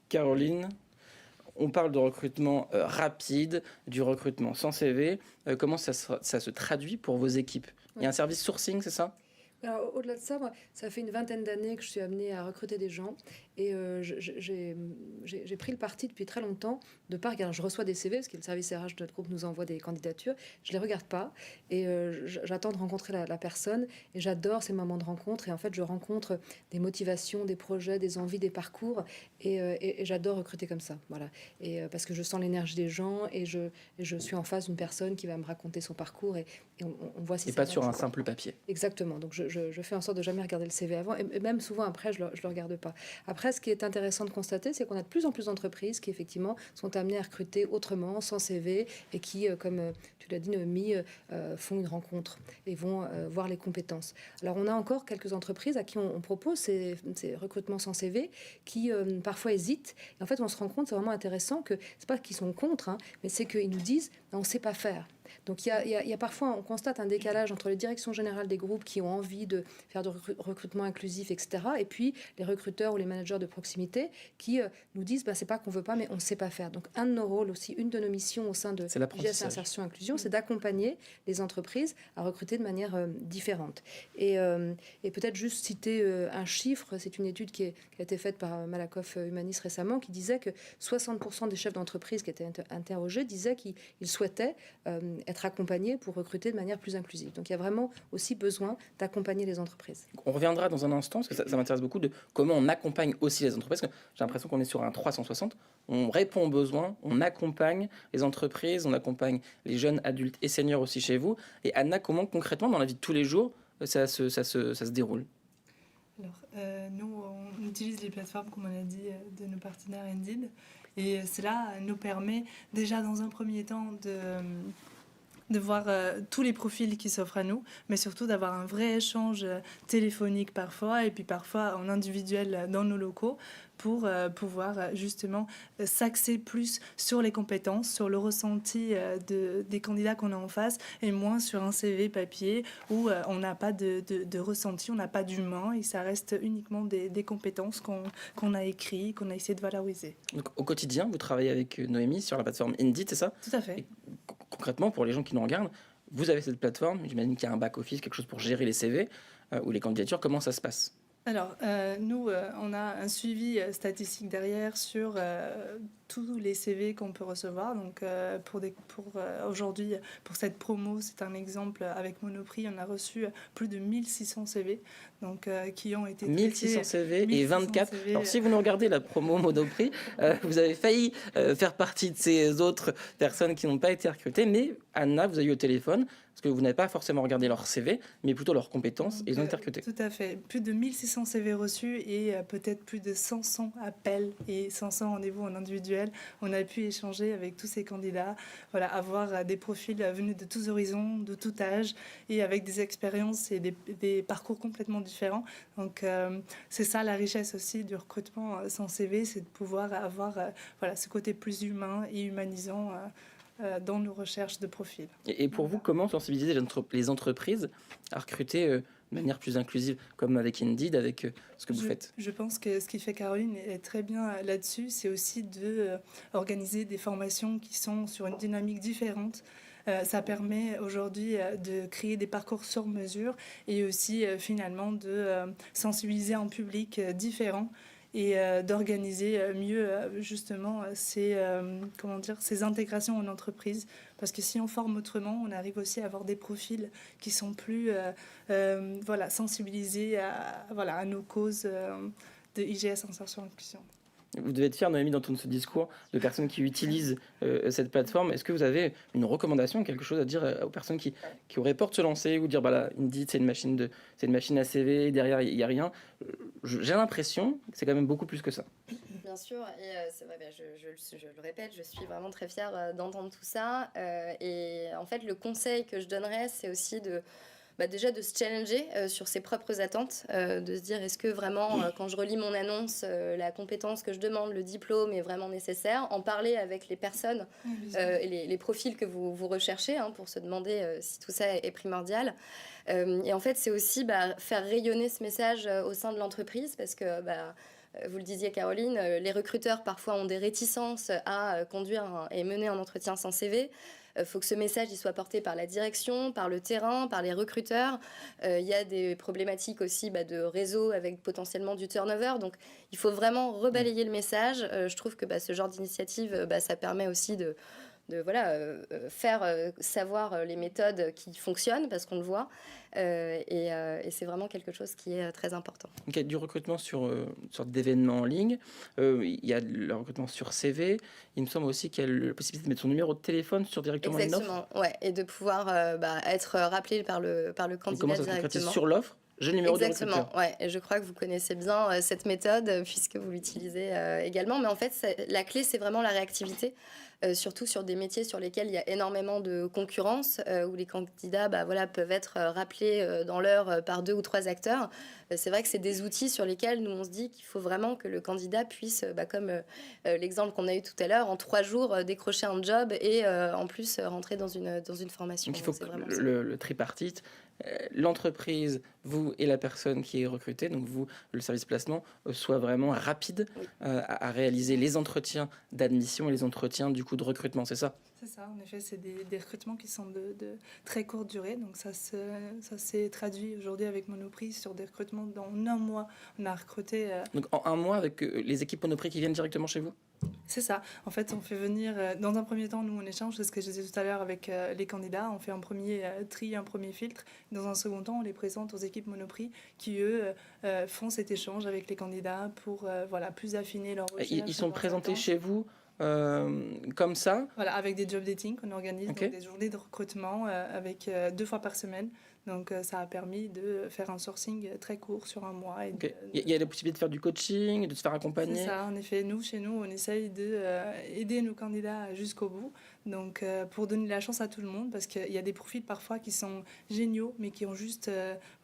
Caroline, on parle de recrutement rapide, du recrutement sans CV. Comment ça se traduit pour vos équipes? Il y a un service sourcing, c'est ça? Alors, au-delà de ça, moi, ça fait une vingtaine d'années que je suis amenée à recruter des gens et j'ai pris le parti depuis très longtemps de pas regarder. Je reçois des CV parce que le service RH de notre groupe nous envoie des candidatures. Je les regarde pas et j'attends de rencontrer la personne et j'adore ces moments de rencontre. Et en fait, je rencontre des motivations, des projets, des envies, des parcours et j'adore recruter comme ça. Voilà. Et parce que je sens l'énergie des gens et je suis en face d'une personne qui va me raconter son parcours et on voit si et ça pas match sur un ou pas. simple papier. Exactement. Donc je fais en sorte de jamais regarder le CV avant et même souvent après je le regarde pas. Après, ce qui est intéressant de constater, c'est qu'on a de plus en plus d'entreprises qui effectivement sont amenées à recruter autrement, sans CV et qui, comme tu l'as dit Noémie, font une rencontre et vont voir les compétences. Alors on a encore quelques entreprises à qui on propose ces recrutements sans CV qui parfois hésitent. Et en fait, on se rend compte, c'est vraiment intéressant que c'est pas qu'ils sont contre, hein, mais c'est qu'ils nous disent on ne sait pas faire. Donc il y a parfois, on constate un décalage entre les directions générales des groupes qui ont envie de faire du recrutement inclusif, etc. Et puis les recruteurs ou les managers de proximité qui nous disent c'est pas qu'on veut pas, mais on ne sait pas faire. Donc un de nos rôles aussi, une de nos missions au sein de IGS Insertion Inclusion, c'est d'accompagner les entreprises à recruter de manière différente. Et peut-être juste citer un chiffre, c'est une étude qui a été faite par Malakoff Humanis récemment, qui disait que 60% des chefs d'entreprise qui étaient interrogés disaient qu'ils souhaitaient être accompagnés pour recruter de manière plus inclusive. Donc il y a vraiment aussi besoin d'accompagner les entreprises. On reviendra dans un instant, parce que ça m'intéresse beaucoup, de comment on accompagne aussi les entreprises. Parce que j'ai l'impression qu'on est sur un 360. On répond aux besoins, on accompagne les entreprises, on accompagne les jeunes adultes et seniors aussi chez vous. Et Anna, comment concrètement, dans la vie de tous les jours, ça se déroule? Alors, nous, on utilise les plateformes, comme on a dit, de nos partenaires Indeed. Et cela nous permet déjà, dans un premier temps, de voir tous les profils qui s'offrent à nous, mais surtout d'avoir un vrai échange téléphonique parfois, et puis parfois en individuel dans nos locaux, pour pouvoir justement s'axer plus sur les compétences, sur le ressenti des candidats qu'on a en face, et moins sur un CV papier où on n'a pas de ressenti, on n'a pas d'humain, et ça reste uniquement des compétences qu'on a écrites, qu'on a essayé de valoriser. Donc, au quotidien, vous travaillez avec Noémie sur la plateforme Indeed, c'est ça? Tout à fait. Et concrètement, pour les gens qui nous regardent, vous avez cette plateforme, j'imagine qu'il y a un back-office, quelque chose pour gérer les CV ou les candidatures. Comment ça se passe? Alors, nous, on a un suivi statistique derrière sur tous les CV qu'on peut recevoir. Donc, aujourd'hui, pour cette promo, c'est un exemple avec Monoprix, on a reçu plus de 1600 CV, donc, qui ont été 1600 CV et 24. CV. Alors, si vous nous regardez la promo Monoprix, vous avez failli faire partie de ces autres personnes qui n'ont pas été recrutées. Mais Anna, vous avez eu au téléphone, parce que vous n'avez pas forcément regardé leur CV, mais plutôt leurs compétences, et ils ont été recrutés. Tout à fait. Plus de 1600 CV reçus et peut-être plus de 500 appels et 500 rendez-vous en individuel. On a pu échanger avec tous ces candidats, voilà, avoir des profils venus de tous horizons, de tout âge, et avec des expériences et des parcours complètement différents. Donc, c'est ça la richesse aussi du recrutement sans CV, c'est de pouvoir avoir voilà, ce côté plus humain et humanisant dans nos recherches de profils. Et pour vous, comment sensibiliser les entreprises à recruter de manière plus inclusive, comme avec Indeed, avec ce que vous faites? Je pense que ce qui fait Caroline est très bien là-dessus, c'est aussi d'organiser des formations qui sont sur une dynamique différente. Ça permet aujourd'hui de créer des parcours sur mesure et aussi finalement de sensibiliser un public différent et d'organiser mieux justement ces intégrations en entreprise. Parce que si on forme autrement, on arrive aussi à avoir des profils qui sont plus sensibilisés à nos causes de IGS Insertion Inclusion. Vous devez être fier, Noémie, d'entendre ce discours de personnes qui utilisent cette plateforme. Est-ce que vous avez une recommandation, quelque chose à dire aux personnes qui auraient peur de se lancer ou dire bah là, Indeed, c'est une machine à CV, derrière il n'y a rien? J'ai l'impression que c'est quand même beaucoup plus que ça. Bien sûr, et c'est vrai, je le répète, je suis vraiment très fière d'entendre tout ça. Et en fait, le conseil que je donnerais, c'est aussi déjà de se challenger sur ses propres attentes, de se dire est-ce que vraiment, quand je relis mon annonce, la compétence que je demande, le diplôme est vraiment nécessaire, en parler avec les personnes et les profils que vous recherchez pour se demander si tout ça est primordial. Et en fait, c'est aussi faire rayonner ce message au sein de l'entreprise parce que... vous le disiez, Caroline, les recruteurs parfois ont des réticences à conduire et mener un entretien sans CV. Il faut que ce message il soit porté par la direction, par le terrain, par les recruteurs. Il y a des problématiques aussi de réseau avec potentiellement du turnover. Donc, il faut vraiment rebalayer le message. Je trouve que ce genre d'initiative, ça permet aussi de faire savoir les méthodes qui fonctionnent parce qu'on le voit et c'est vraiment quelque chose qui est très important. Donc, il y a du recrutement sur une sorte d'événements en ligne, il y a le recrutement sur CV, il me semble aussi qu'il y a la possibilité de mettre son numéro de téléphone sur directement une offre. Exactement, ouais, et de pouvoir être rappelé par le candidat comment ça se concrétise directement. sur l'offre? J'ai le numéro Exactement, du recruteur. ouais. Et je crois que vous connaissez bien cette méthode puisque vous l'utilisez également. Mais en fait, la clé, c'est vraiment la réactivité, surtout sur des métiers sur lesquels il y a énormément de concurrence, où les candidats peuvent être rappelés dans l'heure par 2 ou 3 acteurs. C'est vrai que c'est des outils sur lesquels nous, on se dit qu'il faut vraiment que le candidat puisse, comme l'exemple qu'on a eu tout à l'heure, en 3 jours décrocher un job et en plus rentrer dans une formation. Donc il faut que le tripartite, l'entreprise, vous et la personne qui est recrutée, donc vous, le service placement, soit vraiment rapide à réaliser les entretiens d'admission et les entretiens du coup de recrutement, c'est ça? C'est ça, en effet, c'est des recrutements qui sont de très courte durée. Donc ça s'est traduit aujourd'hui avec Monoprix sur des recrutements dans 1 mois. On a recruté... Donc en 1 mois avec les équipes Monoprix qui viennent directement chez vous? C'est ça. En fait, on fait venir, dans un premier temps, nous on échange, c'est ce que je disais tout à l'heure avec les candidats. On fait un premier tri, un premier filtre. Dans un second temps, on les présente aux équipes Monoprix qui, eux, font cet échange avec les candidats pour plus affiner leur recherche. Ils sont présentés chez vous comme ça? Voilà, avec des job dating qu'on organise, donc des journées de recrutement avec 2 fois par semaine. Donc ça a permis de faire un sourcing très court sur 1 mois. Il y a la possibilité de faire du coaching, de se faire accompagner? C'est ça, en effet. Chez nous, on essaye d'aider nos candidats jusqu'au bout. Donc, pour donner la chance à tout le monde, parce qu'il y a des profils parfois qui sont géniaux, mais qui ont juste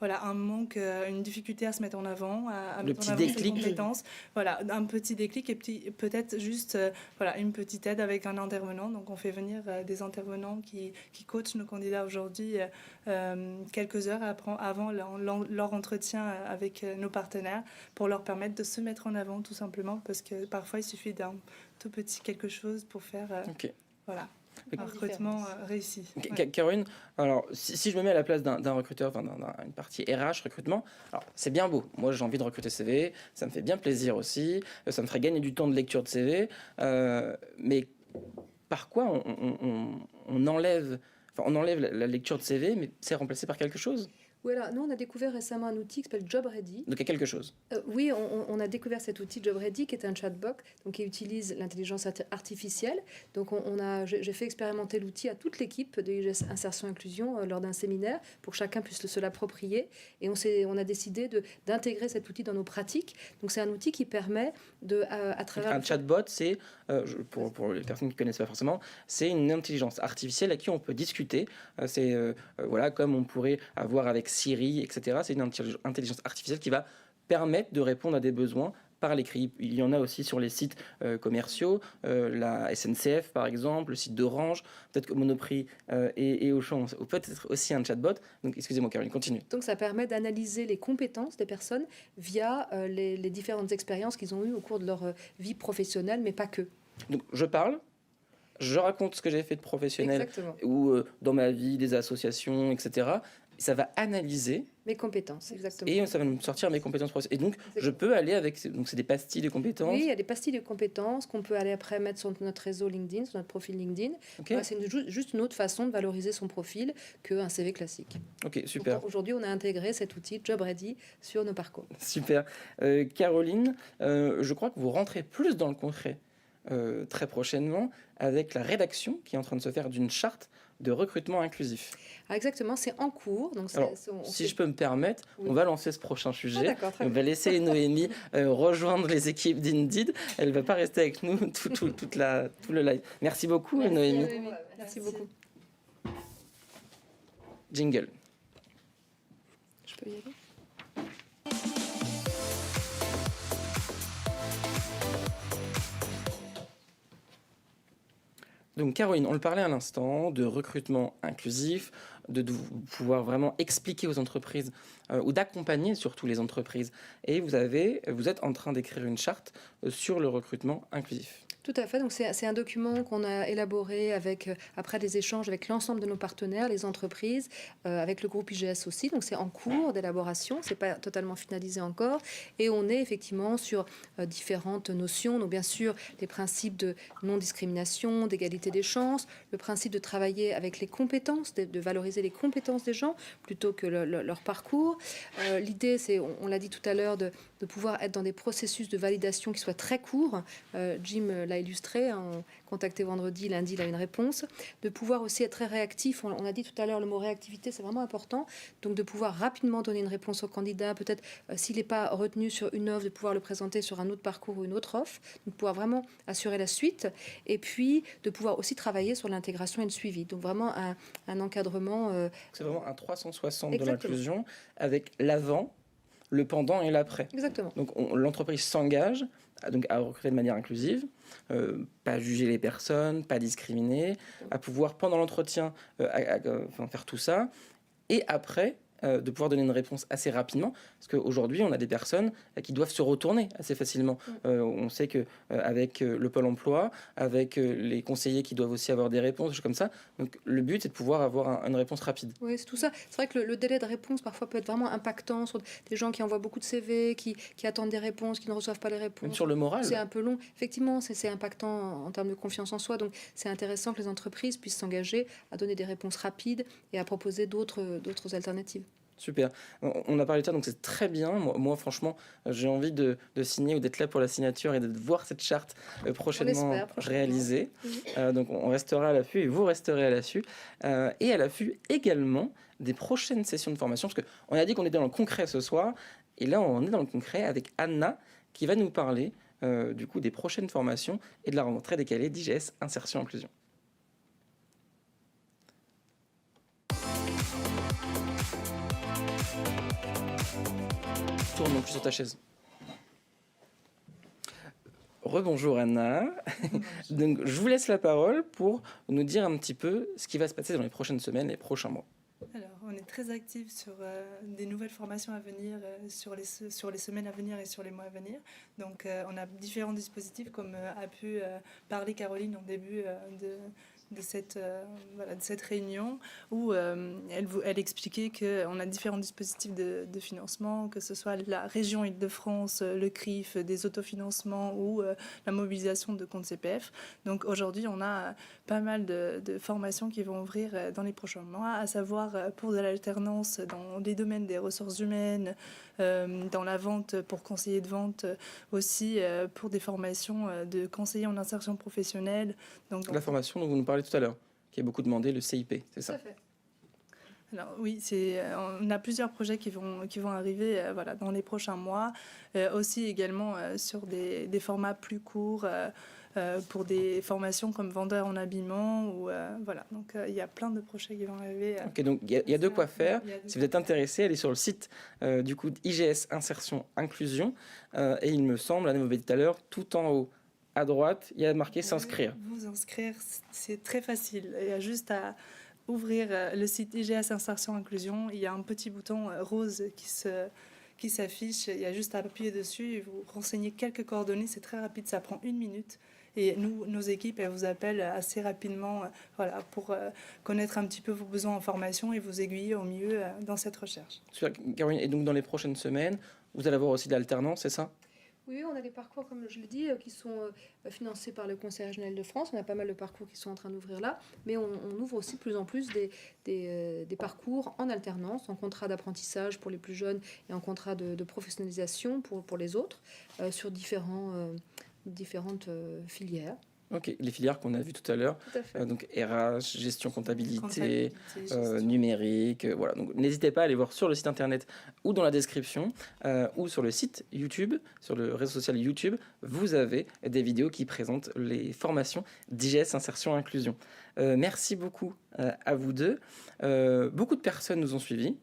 un manque, une difficulté à se mettre en avant, à mettre en avant ses compétences. Voilà, un petit déclic et peut-être juste une petite aide avec un intervenant. Donc, on fait venir des intervenants qui coachent nos candidats aujourd'hui quelques heures avant leur entretien avec nos partenaires pour leur permettre de se mettre en avant, tout simplement, parce que parfois, il suffit d'un tout petit quelque chose pour faire... un recrutement réussi. Caroline, alors si je me mets à la place d'un recruteur, une partie RH, recrutement, alors c'est bien beau. Moi, j'ai envie de recruter CV, ça me fait bien plaisir aussi, ça me ferait gagner du temps de lecture de CV, mais par quoi on enlève la lecture de CV, mais c'est remplacé par quelque chose? Voilà, nous on a découvert récemment un outil qui s'appelle JobReady. Donc il y a quelque chose. Oui, on a découvert cet outil JobReady qui est un chatbot donc qui utilise l'intelligence artificielle. Donc j'ai fait expérimenter l'outil à toute l'équipe de IGS Insertion Inclusion lors d'un séminaire pour que chacun puisse se l'approprier. Et on a décidé d'intégrer cet outil dans nos pratiques. Donc c'est un outil qui permet à travers... Un chatbot, c'est, pour les personnes qui ne connaissent pas forcément, c'est une intelligence artificielle à qui on peut discuter. C'est comme on pourrait avoir avec Siri, etc. C'est une intelligence artificielle qui va permettre de répondre à des besoins par l'écrit. Il y en a aussi sur les sites commerciaux, la SNCF par exemple, le site d'Orange, peut-être que Monoprix et Auchan, ou peut-être aussi un chatbot. Donc excusez-moi Caroline, continue. Donc ça permet d'analyser les compétences des personnes via les différentes expériences qu'ils ont eues au cours de leur vie professionnelle, mais pas que. Donc je parle, je raconte ce que j'ai fait de professionnel. Exactement. Ou dans ma vie, des associations, etc. Ça va analyser mes compétences, exactement. Et ça va me sortir mes compétences professionnelles. Et donc, je peux aller avec... Donc, c'est des pastilles de compétences. Oui, il y a des pastilles de compétences qu'on peut aller après mettre sur notre réseau LinkedIn, sur notre profil LinkedIn. Okay. C'est juste une autre façon de valoriser son profil qu'un CV classique. Ok, super. Aujourd'hui, on a intégré cet outil JobReady sur nos parcours. Super. Caroline, je crois que vous rentrez plus dans le concret très prochainement avec la rédaction qui est en train de se faire d'une charte de recrutement inclusif. Ah, exactement, c'est en cours. Donc si je peux me permettre, oui. On va lancer ce prochain sujet. On va laisser Noémie rejoindre les équipes d'Indeed. Elle ne va pas rester avec nous tout le live. Merci beaucoup, Noémie. Merci beaucoup. Jingle. Je peux y aller ? Donc Caroline, on le parlait à l'instant, de recrutement inclusif, de pouvoir vraiment expliquer aux entreprises ou d'accompagner surtout les entreprises. Et vous êtes en train d'écrire une charte sur le recrutement inclusif. Tout à fait. Donc c'est un document qu'on a élaboré après des échanges avec l'ensemble de nos partenaires, les entreprises, avec le groupe IGS aussi. Donc c'est en cours d'élaboration, c'est pas totalement finalisé encore. Et on est effectivement sur différentes notions. Donc bien sûr les principes de non-discrimination, d'égalité des chances, le principe de travailler avec les compétences, de valoriser les compétences des gens plutôt que leur parcours. L'idée, c'est, on l'a dit tout à l'heure, de pouvoir être dans des processus de validation qui soient très courts. Jim l'a illustré, on contacté vendredi, lundi, il a une réponse. De pouvoir aussi être très réactif, on a dit tout à l'heure le mot réactivité, c'est vraiment important. Donc de pouvoir rapidement donner une réponse au candidat, peut-être s'il n'est pas retenu sur une offre, de pouvoir le présenter sur un autre parcours ou une autre offre, de pouvoir vraiment assurer la suite, et puis de pouvoir aussi travailler sur l'intégration et le suivi. Donc vraiment un encadrement... C'est vraiment un 360 de l'inclusion, avec l'avant, le pendant et l'après. Exactement. Donc l'entreprise s'engage à recruter de manière inclusive, pas juger les personnes, pas discriminer, à pouvoir pendant l'entretien faire tout ça, et après de pouvoir donner une réponse assez rapidement, parce qu'aujourd'hui on a des personnes qui doivent se retourner assez facilement. On sait que avec le Pôle emploi, avec les conseillers qui doivent aussi avoir des réponses, des choses comme ça. Donc le but c'est de pouvoir avoir une réponse rapide. Oui, c'est tout ça. C'est vrai que le délai de réponse parfois peut être vraiment impactant sur des gens qui envoient beaucoup de CV, qui attendent des réponses, qui ne reçoivent pas les réponses. Même sur le moral. C'est un peu long. Effectivement, c'est impactant en termes de confiance en soi. Donc c'est intéressant que les entreprises puissent s'engager à donner des réponses rapides et à proposer d'autres alternatives. Super. On a parlé de ça, donc c'est très bien. Moi franchement, j'ai envie de signer ou d'être là pour la signature et de voir cette charte prochainement réalisée. Donc on restera à l'affût et vous resterez à l'affût. Et à l'affût également des prochaines sessions de formation, parce qu'on a dit qu'on était dans le concret ce soir, et là on est dans le concret avec Anna qui va nous parler du coup des prochaines formations et de la rentrée décalée d'IGS Insertion Inclusion. Tourne donc sur ta chaise. Rebonjour Anna. Donc, je vous laisse la parole pour nous dire un petit peu ce qui va se passer dans les prochaines semaines, les prochains mois. Alors, on est très actifs sur des nouvelles formations à venir, sur les semaines à venir et sur les mois à venir. Donc, on a différents dispositifs, comme a pu parler Caroline en début de cette réunion, où elle expliquait qu'on a différents dispositifs de financement, que ce soit la région Île-de-France, le CRIF, des autofinancements ou la mobilisation de comptes CPF. Donc aujourd'hui, on a pas mal de formations qui vont ouvrir dans les prochains mois, à savoir pour de l'alternance dans les domaines des ressources humaines, dans la vente pour conseiller de vente, aussi pour des formations de conseillers en insertion professionnelle. Donc, La formation dont vous nous parlez tout à l'heure, qui est beaucoup demandé, le CIP, c'est ça? Tout à fait. Alors oui, on a plusieurs projets qui vont arriver voilà, dans les prochains mois, aussi également sur des formats plus courts, pour des formations comme vendeur en habillement. Ou, voilà. Donc il y a plein de projets qui vont arriver. Ok, donc il y a de quoi faire. Si vous êtes intéressé, allez sur le site du coup IGS Insertion Inclusion, et il me semble, Anna m'avait dit tout à l'heure, tout en haut à droite, il y a marqué s'inscrire. Vous inscrire, c'est très facile. Il y a juste à ouvrir le site IGS Insertion Inclusion. Il y a un petit bouton rose qui s'affiche. Il y a juste à appuyer dessus et vous renseignez quelques coordonnées. C'est très rapide, ça prend 1 minute. Et nos équipes, elles vous appellent assez rapidement voilà, pour connaître un petit peu vos besoins en formation et vous aiguiller au mieux dans cette recherche. Super, Caroline, et donc dans les prochaines semaines, vous allez avoir aussi de l'alternance, c'est ça? Oui, on a des parcours, comme je l'ai dit, qui sont financés par le Conseil régional de France. On a pas mal de parcours qui sont en train d'ouvrir là, mais on ouvre aussi de plus en plus des parcours en alternance, en contrat d'apprentissage pour les plus jeunes et en contrat de professionnalisation pour les autres, sur différentes filières. Ok, les filières qu'on a vues tout à l'heure, donc RH, gestion comptabilité, numérique, voilà. Donc n'hésitez pas à aller voir sur le site internet ou dans la description ou sur le site YouTube, sur le réseau social YouTube, vous avez des vidéos qui présentent les formations d'IGS Insertion Inclusion. Merci beaucoup à vous deux. Beaucoup de personnes nous ont suivis.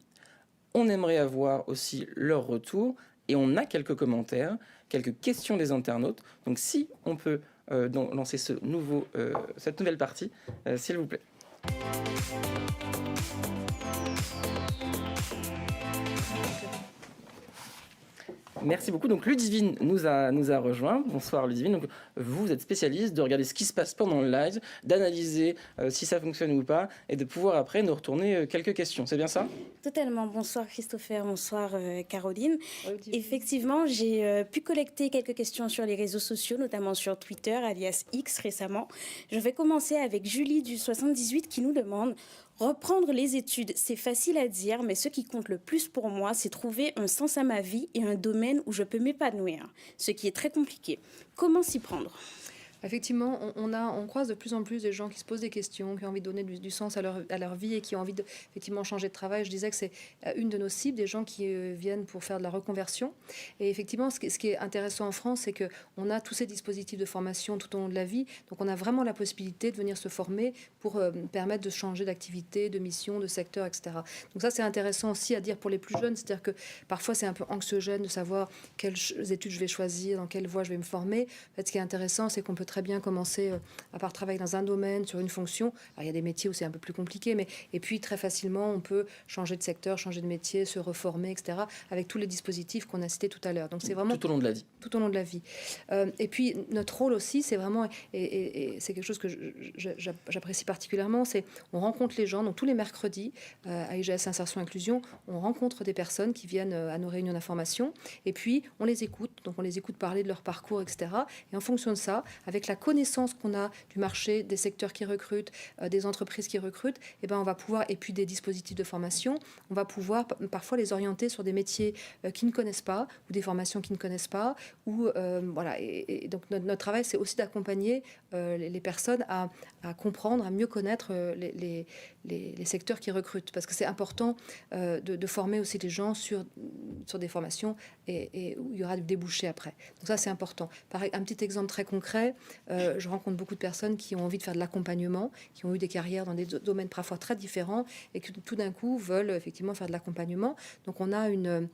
On aimerait avoir aussi leur retour et on a quelques commentaires, quelques questions des internautes. Donc si on peut lancer cette nouvelle partie, s'il vous plaît. Merci beaucoup. Donc Ludivine nous a rejoint. Bonsoir Ludivine. Donc, vous êtes spécialiste de regarder ce qui se passe pendant le live, d'analyser si ça fonctionne ou pas, et de pouvoir après nous retourner quelques questions. C'est bien ça? Totalement. Bonsoir Christopher, bonsoir Caroline. Effectivement, j'ai pu collecter quelques questions sur les réseaux sociaux, notamment sur Twitter, alias X récemment. Je vais commencer avec Julie du 78 qui nous demande: reprendre les études, c'est facile à dire, mais ce qui compte le plus pour moi, c'est trouver un sens à ma vie et un domaine où je peux m'épanouir, ce qui est très compliqué. Comment s'y prendre ? Effectivement, on croise de plus en plus des gens qui se posent des questions, qui ont envie de donner du sens à leur vie et qui ont envie de effectivement changer de travail. Je disais que c'est une de nos cibles, des gens qui viennent pour faire de la reconversion. Et effectivement, ce qui est intéressant en France, c'est qu'on a tous ces dispositifs de formation tout au long de la vie. Donc on a vraiment la possibilité de venir se former pour permettre de changer d'activité, de mission, de secteur, etc. Donc ça, c'est intéressant aussi à dire pour les plus jeunes. C'est-à-dire que parfois, c'est un peu anxiogène de savoir quelles études je vais choisir, dans quelle voie je vais me former. En fait, ce qui est intéressant, c'est qu'on peut très bien commencer à part travailler dans un domaine, sur une fonction. Alors, il y a des métiers où c'est un peu plus compliqué, et puis très facilement, on peut changer de secteur, changer de métier, se reformer, etc., avec tous les dispositifs qu'on a cités tout à l'heure. Donc, c'est vraiment... Tout au long de la vie. Tout au long de la vie. Et puis, notre rôle aussi, c'est vraiment... Et c'est quelque chose que j'apprécie particulièrement, c'est on rencontre les gens. Donc, tous les mercredis, à IGS Insertion Inclusion, on rencontre des personnes qui viennent à nos réunions d'information, et puis, on les écoute. Donc, on les écoute parler de leur parcours, etc. Et en fonction de ça, avec la connaissance qu'on a du marché, des secteurs qui recrutent, des entreprises qui recrutent, et ben on va pouvoir, et puis des dispositifs de formation, on va pouvoir parfois les orienter sur des métiers qu'ils ne connaissent pas, ou des formations qu'ils ne connaissent pas, ou voilà. Et donc notre travail, c'est aussi d'accompagner les personnes à comprendre, à mieux connaître les secteurs qui recrutent, parce que c'est important de former aussi les gens sur des formations et où il y aura du débouché après. Donc ça, c'est important. Un petit exemple très concret, je rencontre beaucoup de personnes qui ont envie de faire de l'accompagnement, qui ont eu des carrières dans des domaines parfois très différents et qui tout d'un coup veulent effectivement faire de l'accompagnement. Donc on a une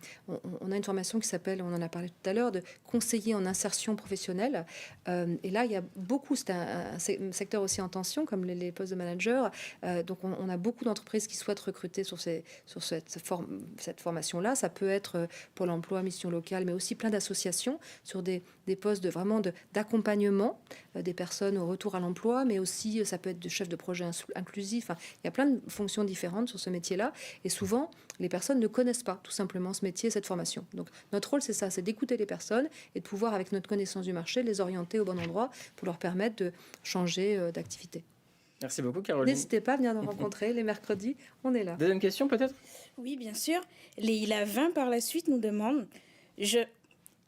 formation qui s'appelle, on en a parlé tout à l'heure, de conseiller en insertion professionnelle. Et là, il y a beaucoup, c'est un secteur aussi en tension, comme les postes de manager. Donc on a beaucoup d'entreprises qui souhaitent recruter sur cette formation-là. Ça peut être pour l'emploi, mission locale, mais aussi plein d'associations sur des postes d'accompagnement des personnes au retour à l'emploi, mais aussi ça peut être de chef de projet inclusif. Enfin, il y a plein de fonctions différentes sur ce métier-là. Et souvent, les personnes ne connaissent pas tout simplement ce métier, cette formation. Donc notre rôle, c'est ça, c'est d'écouter les personnes et de pouvoir, avec notre connaissance du marché, les orienter au bon endroit pour leur permettre de changer d'activité. Merci beaucoup, Caroline. N'hésitez pas à venir nous rencontrer les mercredis, on est là. Deuxième question, peut-être? Oui, bien sûr. Leïla 20 par la suite nous demande,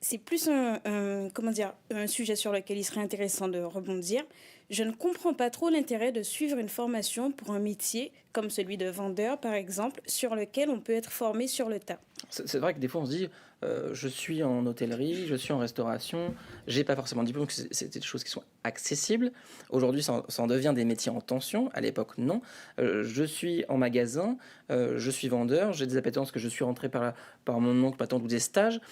c'est plus un sujet sur lequel il serait intéressant de rebondir. Je ne comprends pas trop l'intérêt de suivre une formation pour un métier comme celui de vendeur, par exemple, sur lequel on peut être formé sur le tas. C'est vrai que des fois, on se dit, je suis en hôtellerie, je suis en restauration, j'ai pas forcément de diplôme, c'est des choses qui sont accessibles. Aujourd'hui, ça en devient des métiers en tension. À l'époque, non. Je suis en magasin, je suis vendeur, j'ai des appétences que je suis rentré par mon oncle, ma tante ou des stages.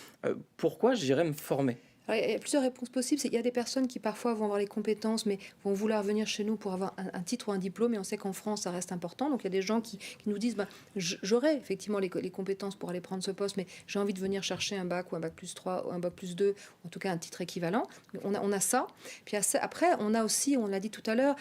Pourquoi j'irais me former? Alors, il y a plusieurs réponses possibles. Il y a des personnes qui parfois vont avoir les compétences, mais vont vouloir venir chez nous pour avoir un titre ou un diplôme. Et on sait qu'en France, ça reste important. Donc il y a des gens qui nous disent, j'aurais effectivement les compétences pour aller prendre ce poste, mais j'ai envie de venir chercher un bac ou un bac plus 3 ou un bac plus 2, en tout cas un titre équivalent. On a ça. Puis après, on a aussi, on l'a dit tout à l'heure,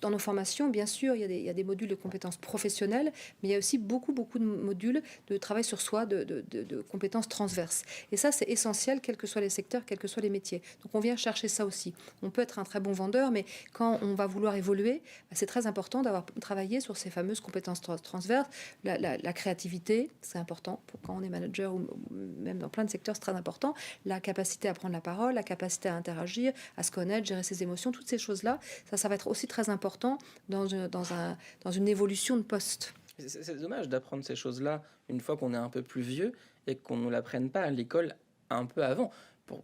dans nos formations, bien sûr, il y a des modules de compétences professionnelles, mais il y a aussi beaucoup de modules de travail sur soi, de compétences transverses. Et ça, c'est essentiel, quels que soient les secteurs, quels que soient les métiers. Donc on vient chercher ça aussi. On peut être un très bon vendeur, mais quand on va vouloir évoluer, c'est très important d'avoir travaillé sur ces fameuses compétences transverses. La créativité, c'est important. Quand on est manager ou même dans plein de secteurs, c'est très important. La capacité à prendre la parole, la capacité à interagir, à se connaître, gérer ses émotions, toutes ces choses-là, ça va être aussi très important dans une évolution de poste. C'est dommage d'apprendre ces choses-là une fois qu'on est un peu plus vieux et qu'on ne nous l'apprenne pas à l'école un peu avant.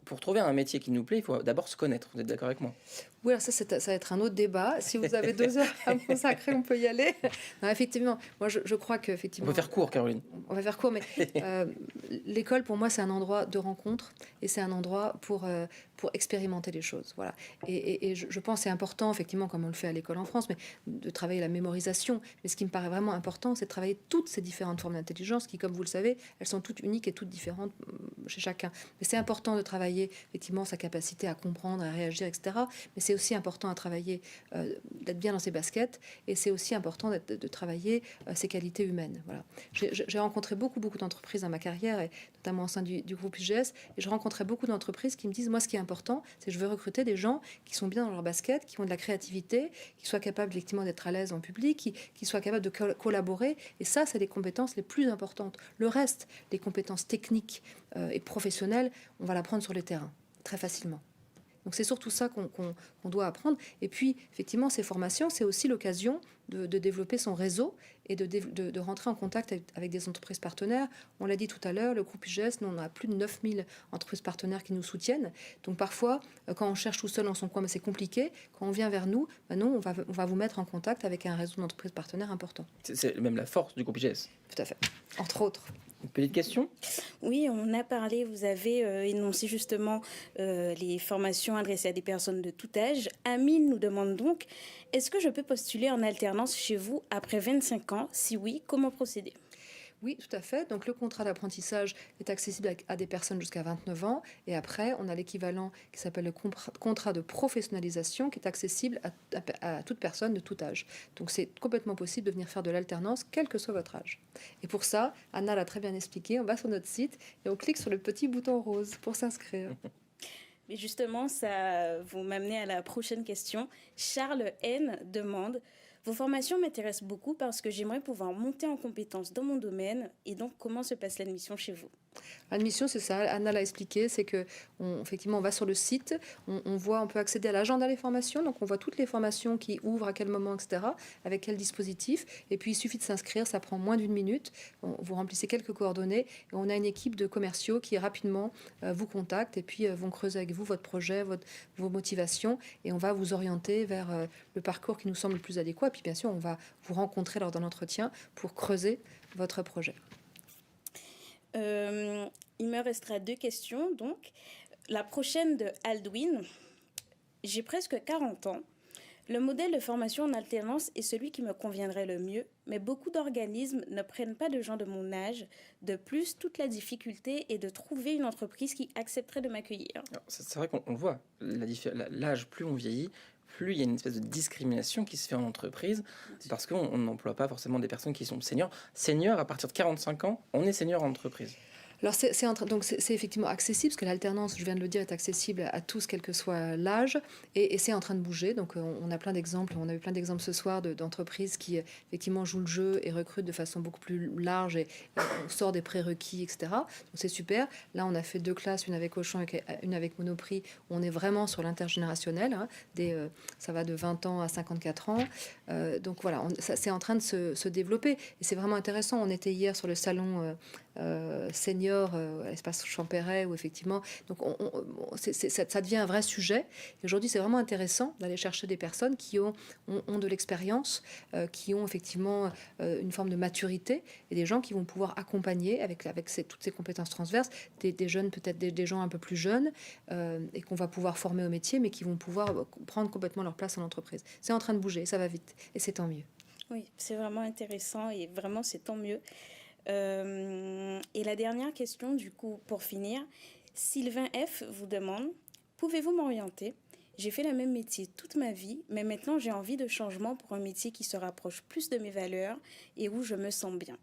Pour trouver un métier qui nous plaît, il faut d'abord se connaître. Vous êtes d'accord avec moi? Oui, alors ça va être un autre débat. Si vous avez 2 heures à me consacrer, on peut y aller. Non, effectivement, moi, je crois qu'effectivement... On peut faire court, Caroline. On va faire court, mais l'école, pour moi, c'est un endroit de rencontre et c'est un endroit pour expérimenter les choses. Voilà. Et je pense que c'est important, effectivement, comme on le fait à l'école en France, mais de travailler la mémorisation. Mais ce qui me paraît vraiment important, c'est de travailler toutes ces différentes formes d'intelligence qui, comme vous le savez, elles sont toutes uniques et toutes différentes chez chacun. Mais c'est important de travailler, effectivement, sa capacité à comprendre, à réagir, etc. Mais c'est aussi important à travailler, d'être bien dans ses baskets, et c'est aussi important de travailler ses qualités humaines. Voilà. J'ai rencontré beaucoup d'entreprises dans ma carrière, et notamment au sein du groupe IGS, et je rencontrais beaucoup d'entreprises qui me disent, moi, ce qui est important, c'est que je veux recruter des gens qui sont bien dans leur basket, qui ont de la créativité, qui soient capables effectivement d'être à l'aise en public, qui soient capables de collaborer, et ça, c'est les compétences les plus importantes. Le reste, les compétences techniques et professionnelles, on va l'apprendre sur le terrain, très facilement. Donc c'est surtout ça qu'on doit apprendre. Et puis, effectivement, ces formations, c'est aussi l'occasion de développer son réseau et de rentrer en contact avec des entreprises partenaires. On l'a dit tout à l'heure, le groupe IGS, nous, on a plus de 9000 entreprises partenaires qui nous soutiennent. Donc parfois, quand on cherche tout seul dans son coin, c'est compliqué. Quand on vient vers nous, nous, on va vous mettre en contact avec un réseau d'entreprises partenaires important. C'est même la force du groupe IGS. Tout à fait, entre autres. Une petite question? Oui, on a parlé, vous avez énoncé justement les formations adressées à des personnes de tout âge. Amine nous demande donc, est-ce que je peux postuler en alternance chez vous après 25 ans? Si oui, comment procéder? Oui, tout à fait. Donc, le contrat d'apprentissage est accessible à des personnes jusqu'à 29 ans. Et après, on a l'équivalent qui s'appelle le contrat de professionnalisation qui est accessible à toute personne de tout âge. Donc, c'est complètement possible de venir faire de l'alternance, quel que soit votre âge. Et pour ça, Anna l'a très bien expliqué, on va sur notre site et on clique sur le petit bouton rose pour s'inscrire. Mais justement, ça vous m'amener à la prochaine question. Charles N demande... Vos formations m'intéressent beaucoup parce que j'aimerais pouvoir monter en compétences dans mon domaine. Et donc, comment se passe l'admission chez vous? L'admission, c'est ça, Anna l'a expliqué, c'est que effectivement, on va sur le site, on peut accéder à l'agenda des formations, donc on voit toutes les formations qui ouvrent, à quel moment, etc., avec quel dispositif, et puis il suffit de s'inscrire, ça prend moins d'1 minute, vous remplissez quelques coordonnées, et on a une équipe de commerciaux qui rapidement vous contactent, et puis vont creuser avec vous votre projet, vos motivations, et on va vous orienter vers le parcours qui nous semble le plus adéquat, et puis bien sûr, on va vous rencontrer lors d'un entretien pour creuser votre projet. Il me restera 2 questions. Donc, la prochaine de Aldwin. J'ai presque 40 ans. Le modèle de formation en alternance est celui qui me conviendrait le mieux, mais beaucoup d'organismes ne prennent pas de gens de mon âge. De plus, toute la difficulté est de trouver une entreprise qui accepterait de m'accueillir. C'est vrai qu'on le voit. L'âge, plus on vieillit, plus il y a une espèce de discrimination qui se fait en entreprise parce qu'on n'emploie pas forcément des personnes qui sont seniors. Seniors, à partir de 45 ans, on est senior en entreprise. Alors c'est effectivement accessible, parce que l'alternance, je viens de le dire, est accessible à tous, quel que soit l'âge, et c'est en train de bouger. Donc on a plein d'exemples, on a eu plein d'exemples ce soir d'entreprises qui effectivement jouent le jeu et recrutent de façon beaucoup plus large, et on sort des prérequis, etc. Donc c'est super. Là, on a fait 2 classes, une avec Auchan et une avec Monoprix, où on est vraiment sur l'intergénérationnel, hein, ça va de 20 ans à 54 ans. Donc voilà, c'est en train de se développer, et c'est vraiment intéressant. On était hier sur le salon senior à l'espace Champéret, où effectivement, donc ça devient un vrai sujet. Et aujourd'hui, c'est vraiment intéressant d'aller chercher des personnes qui ont de l'expérience, qui ont effectivement une forme de maturité, et des gens qui vont pouvoir accompagner avec toutes ces compétences transverses, des jeunes, peut-être des gens un peu plus jeunes, et qu'on va pouvoir former au métier, mais qui vont pouvoir prendre complètement leur place en entreprise. C'est en train de bouger, ça va vite, et c'est tant mieux. Oui, c'est vraiment intéressant, et vraiment, c'est tant mieux. Et la dernière question, du coup, pour finir, Sylvain F. vous demande: pouvez-vous m'orienter? J'ai fait le même métier toute ma vie, mais maintenant j'ai envie de changement pour un métier qui se rapproche plus de mes valeurs et où je me sens bien.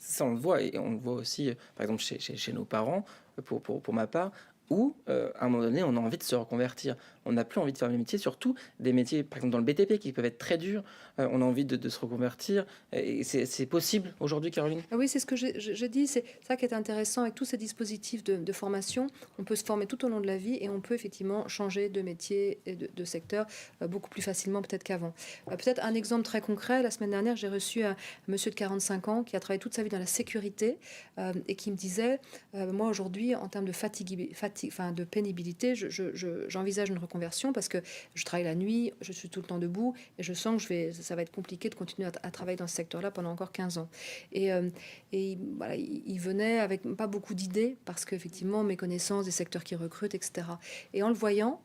Ça, on le voit, et on le voit aussi, par exemple, chez nos parents, pour ma part, où, à un moment donné, on a envie de se reconvertir. On n'a plus envie de faire des métiers, surtout des métiers, par exemple, dans le BTP, qui peuvent être très durs. On a envie de se reconvertir. Et c'est possible aujourd'hui, Caroline? Oui, c'est ce que j'ai dit. C'est ça qui est intéressant avec tous ces dispositifs de formation. On peut se former tout au long de la vie, et on peut effectivement changer de métier et de secteur beaucoup plus facilement peut-être qu'avant. Peut-être un exemple très concret. La semaine dernière, j'ai reçu un monsieur de 45 ans qui a travaillé toute sa vie dans la sécurité, et qui me disait, moi aujourd'hui, en termes de de pénibilité, j'envisage une reconversion parce que je travaille la nuit, je suis tout le temps debout, et je sens que ça va être compliqué de continuer à travailler dans ce secteur-là pendant encore 15 ans. Et voilà, il venait avec pas beaucoup d'idées, parce qu'effectivement, mes connaissances des secteurs qui recrutent, etc. Et en le voyant,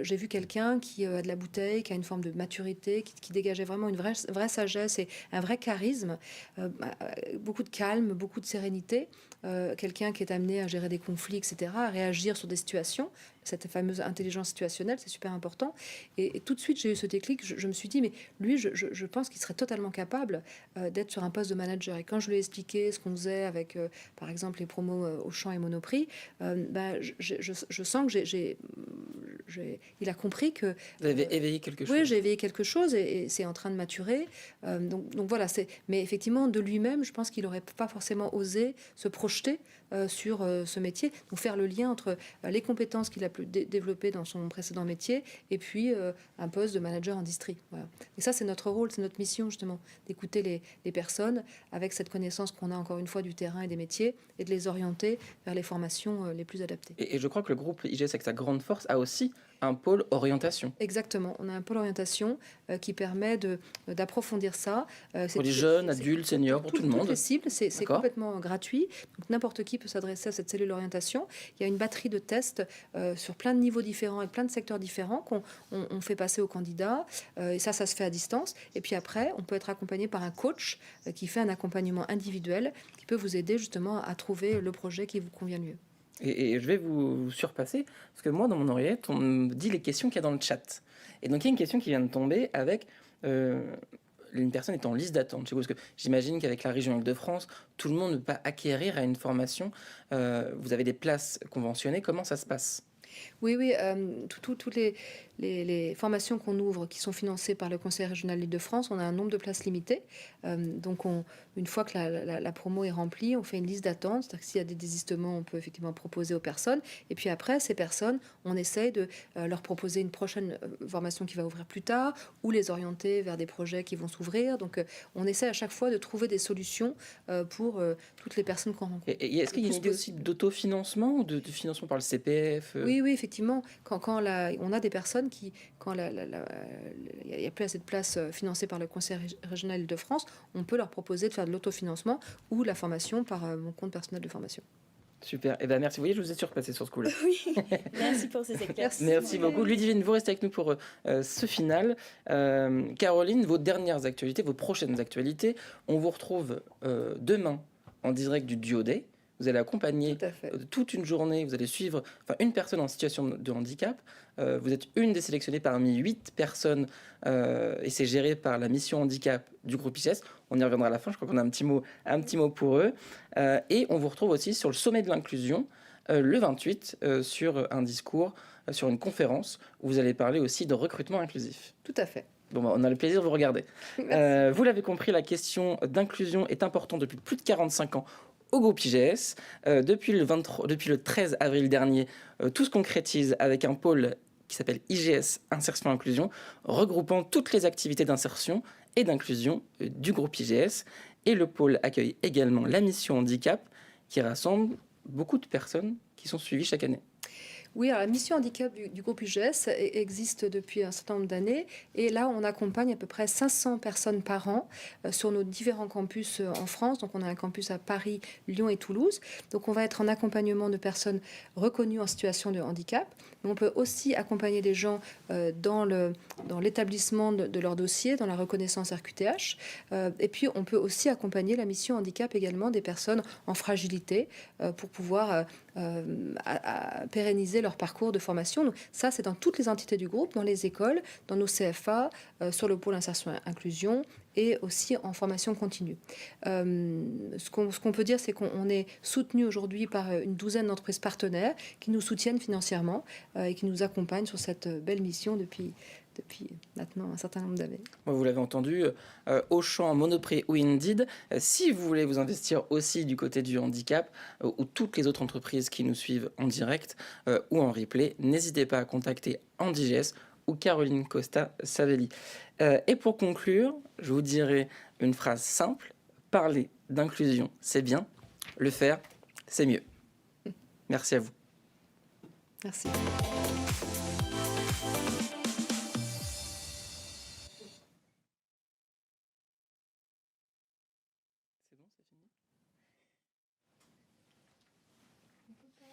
j'ai vu quelqu'un qui a de la bouteille, qui a une forme de maturité, qui dégageait vraiment une vraie sagesse et un vrai charisme, beaucoup de calme, beaucoup de sérénité, quelqu'un qui est amené à gérer des conflits, etc., à réagir sur des situations. Cette fameuse intelligence situationnelle, c'est super important. Et tout de suite, j'ai eu ce déclic. Je me suis dit, mais lui, je pense qu'il serait totalement capable d'être sur un poste de manager. Et quand je lui ai expliqué ce qu'on faisait avec, par exemple, les promos Auchan et Monoprix, je sens que il a compris que... Vous avez éveillé quelque chose. Oui, j'ai éveillé quelque chose, et c'est en train de maturer. Donc voilà, mais effectivement, de lui-même, je pense qu'il n'aurait pas forcément osé se projeter sur ce métier. Donc faire le lien entre les compétences qu'il a pu développer dans son précédent métier, et puis un poste de manager en district. Voilà. Et ça, c'est notre rôle, c'est notre mission, justement, d'écouter les personnes avec cette connaissance qu'on a, encore une fois, du terrain et des métiers, et de les orienter vers les formations les plus adaptées. Et je crois que le groupe IGS, avec sa grande force, a aussi un pôle orientation. Exactement, on a un pôle orientation qui permet d'approfondir ça. Pour les jeunes, adultes, seniors, pour tout le monde. Toutes les cibles, c'est complètement gratuit. Donc n'importe qui peut s'adresser à cette cellule orientation. Il y a une batterie de tests sur plein de niveaux différents et plein de secteurs différents qu'on fait passer aux candidats. Et ça se fait à distance. Et puis après, on peut être accompagné par un coach qui fait un accompagnement individuel, qui peut vous aider justement à trouver le projet qui vous convient le mieux. Et je vais vous surpasser, parce que moi, dans mon oreillette, on me dit les questions qu'il y a dans le chat. Et donc, il y a une question qui vient de tomber avec une personne est en liste d'attente. Parce que j'imagine qu'avec la région Île-de-France, tout le monde ne peut pas acquérir à une formation. Vous avez des places conventionnées. Comment ça se passe ? Oui, toutes les les formations qu'on ouvre, qui sont financées par le Conseil régional d'Île-de-France, on a un nombre de places limité. Donc, une fois que la promo est remplie, on fait une liste d'attente. C'est-à-dire que s'il y a des désistements, on peut effectivement proposer aux personnes. Et puis après, ces personnes, on essaye de leur proposer une prochaine formation qui va ouvrir plus tard ou les orienter vers des projets qui vont s'ouvrir. Donc, on essaie à chaque fois de trouver des solutions pour toutes les personnes qu'on rencontre. Et est-ce qu'il y a une idée aussi d'autofinancement ou de financement par le CPF Oui, effectivement. Quand on a des personnes qui, quand il n'y a plus assez de places financées par le Conseil régional de France, on peut leur proposer de faire de l'autofinancement ou la formation par mon compte personnel de formation. Super. Eh ben merci. Vous voyez, je vous ai surpassé sur ce coup-là. Oui, merci pour ces éclaircissements. Merci beaucoup. Ludivine, vous restez avec nous pour ce final. Caroline, vos dernières actualités, vos prochaines actualités, on vous retrouve demain en direct du Duo Day. Vous allez accompagner toute une journée, vous allez suivre une personne en situation de handicap. Vous êtes une des sélectionnées parmi 8 personnes et c'est géré par la mission handicap du groupe IGS. On y reviendra à la fin, je crois qu'on a un petit mot pour eux. Et on vous retrouve aussi sur le sommet de l'inclusion le 28 sur un discours, sur une conférence où vous allez parler aussi de recrutement inclusif. Tout à fait. Bon, on a le plaisir de vous regarder. Vous l'avez compris, la question d'inclusion est importante depuis plus de 45 ans au groupe IGS. Depuis le 13 avril dernier, tout se concrétise avec un pôle qui s'appelle IGS Insertion Inclusion, regroupant toutes les activités d'insertion et d'inclusion du groupe IGS. Et le pôle accueille également la mission handicap qui rassemble beaucoup de personnes qui sont suivies chaque année. Oui, alors la mission handicap du groupe UGS existe depuis un certain nombre d'années. Et là, on accompagne à peu près 500 personnes par an sur nos différents campus en France. Donc, on a un campus à Paris, Lyon et Toulouse. Donc, on va être en accompagnement de personnes reconnues en situation de handicap. Mais on peut aussi accompagner des gens dans l'établissement de leur dossier, dans la reconnaissance RQTH. Et puis, on peut aussi accompagner la mission handicap également des personnes en fragilité pour pouvoir pérenniser leur parcours de formation. Donc, ça, c'est dans toutes les entités du groupe, dans les écoles, dans nos CFA, sur le pôle insertion et inclusion et aussi en formation continue. Ce qu'on peut dire, c'est qu'on est soutenu aujourd'hui par une douzaine d'entreprises partenaires qui nous soutiennent financièrement et qui nous accompagnent sur cette belle mission depuis maintenant un certain nombre d'années. Vous l'avez entendu, Auchan, Monoprix ou Indeed, si vous voulez vous investir aussi du côté du handicap ou toutes les autres entreprises qui nous suivent en direct ou en replay, n'hésitez pas à contacter AndiGS ou Caroline Costa-Savelli. Et pour conclure, je vous dirai une phrase simple: parler d'inclusion, c'est bien, le faire, c'est mieux. Merci à vous. Merci. C'est bon,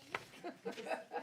c'est fini.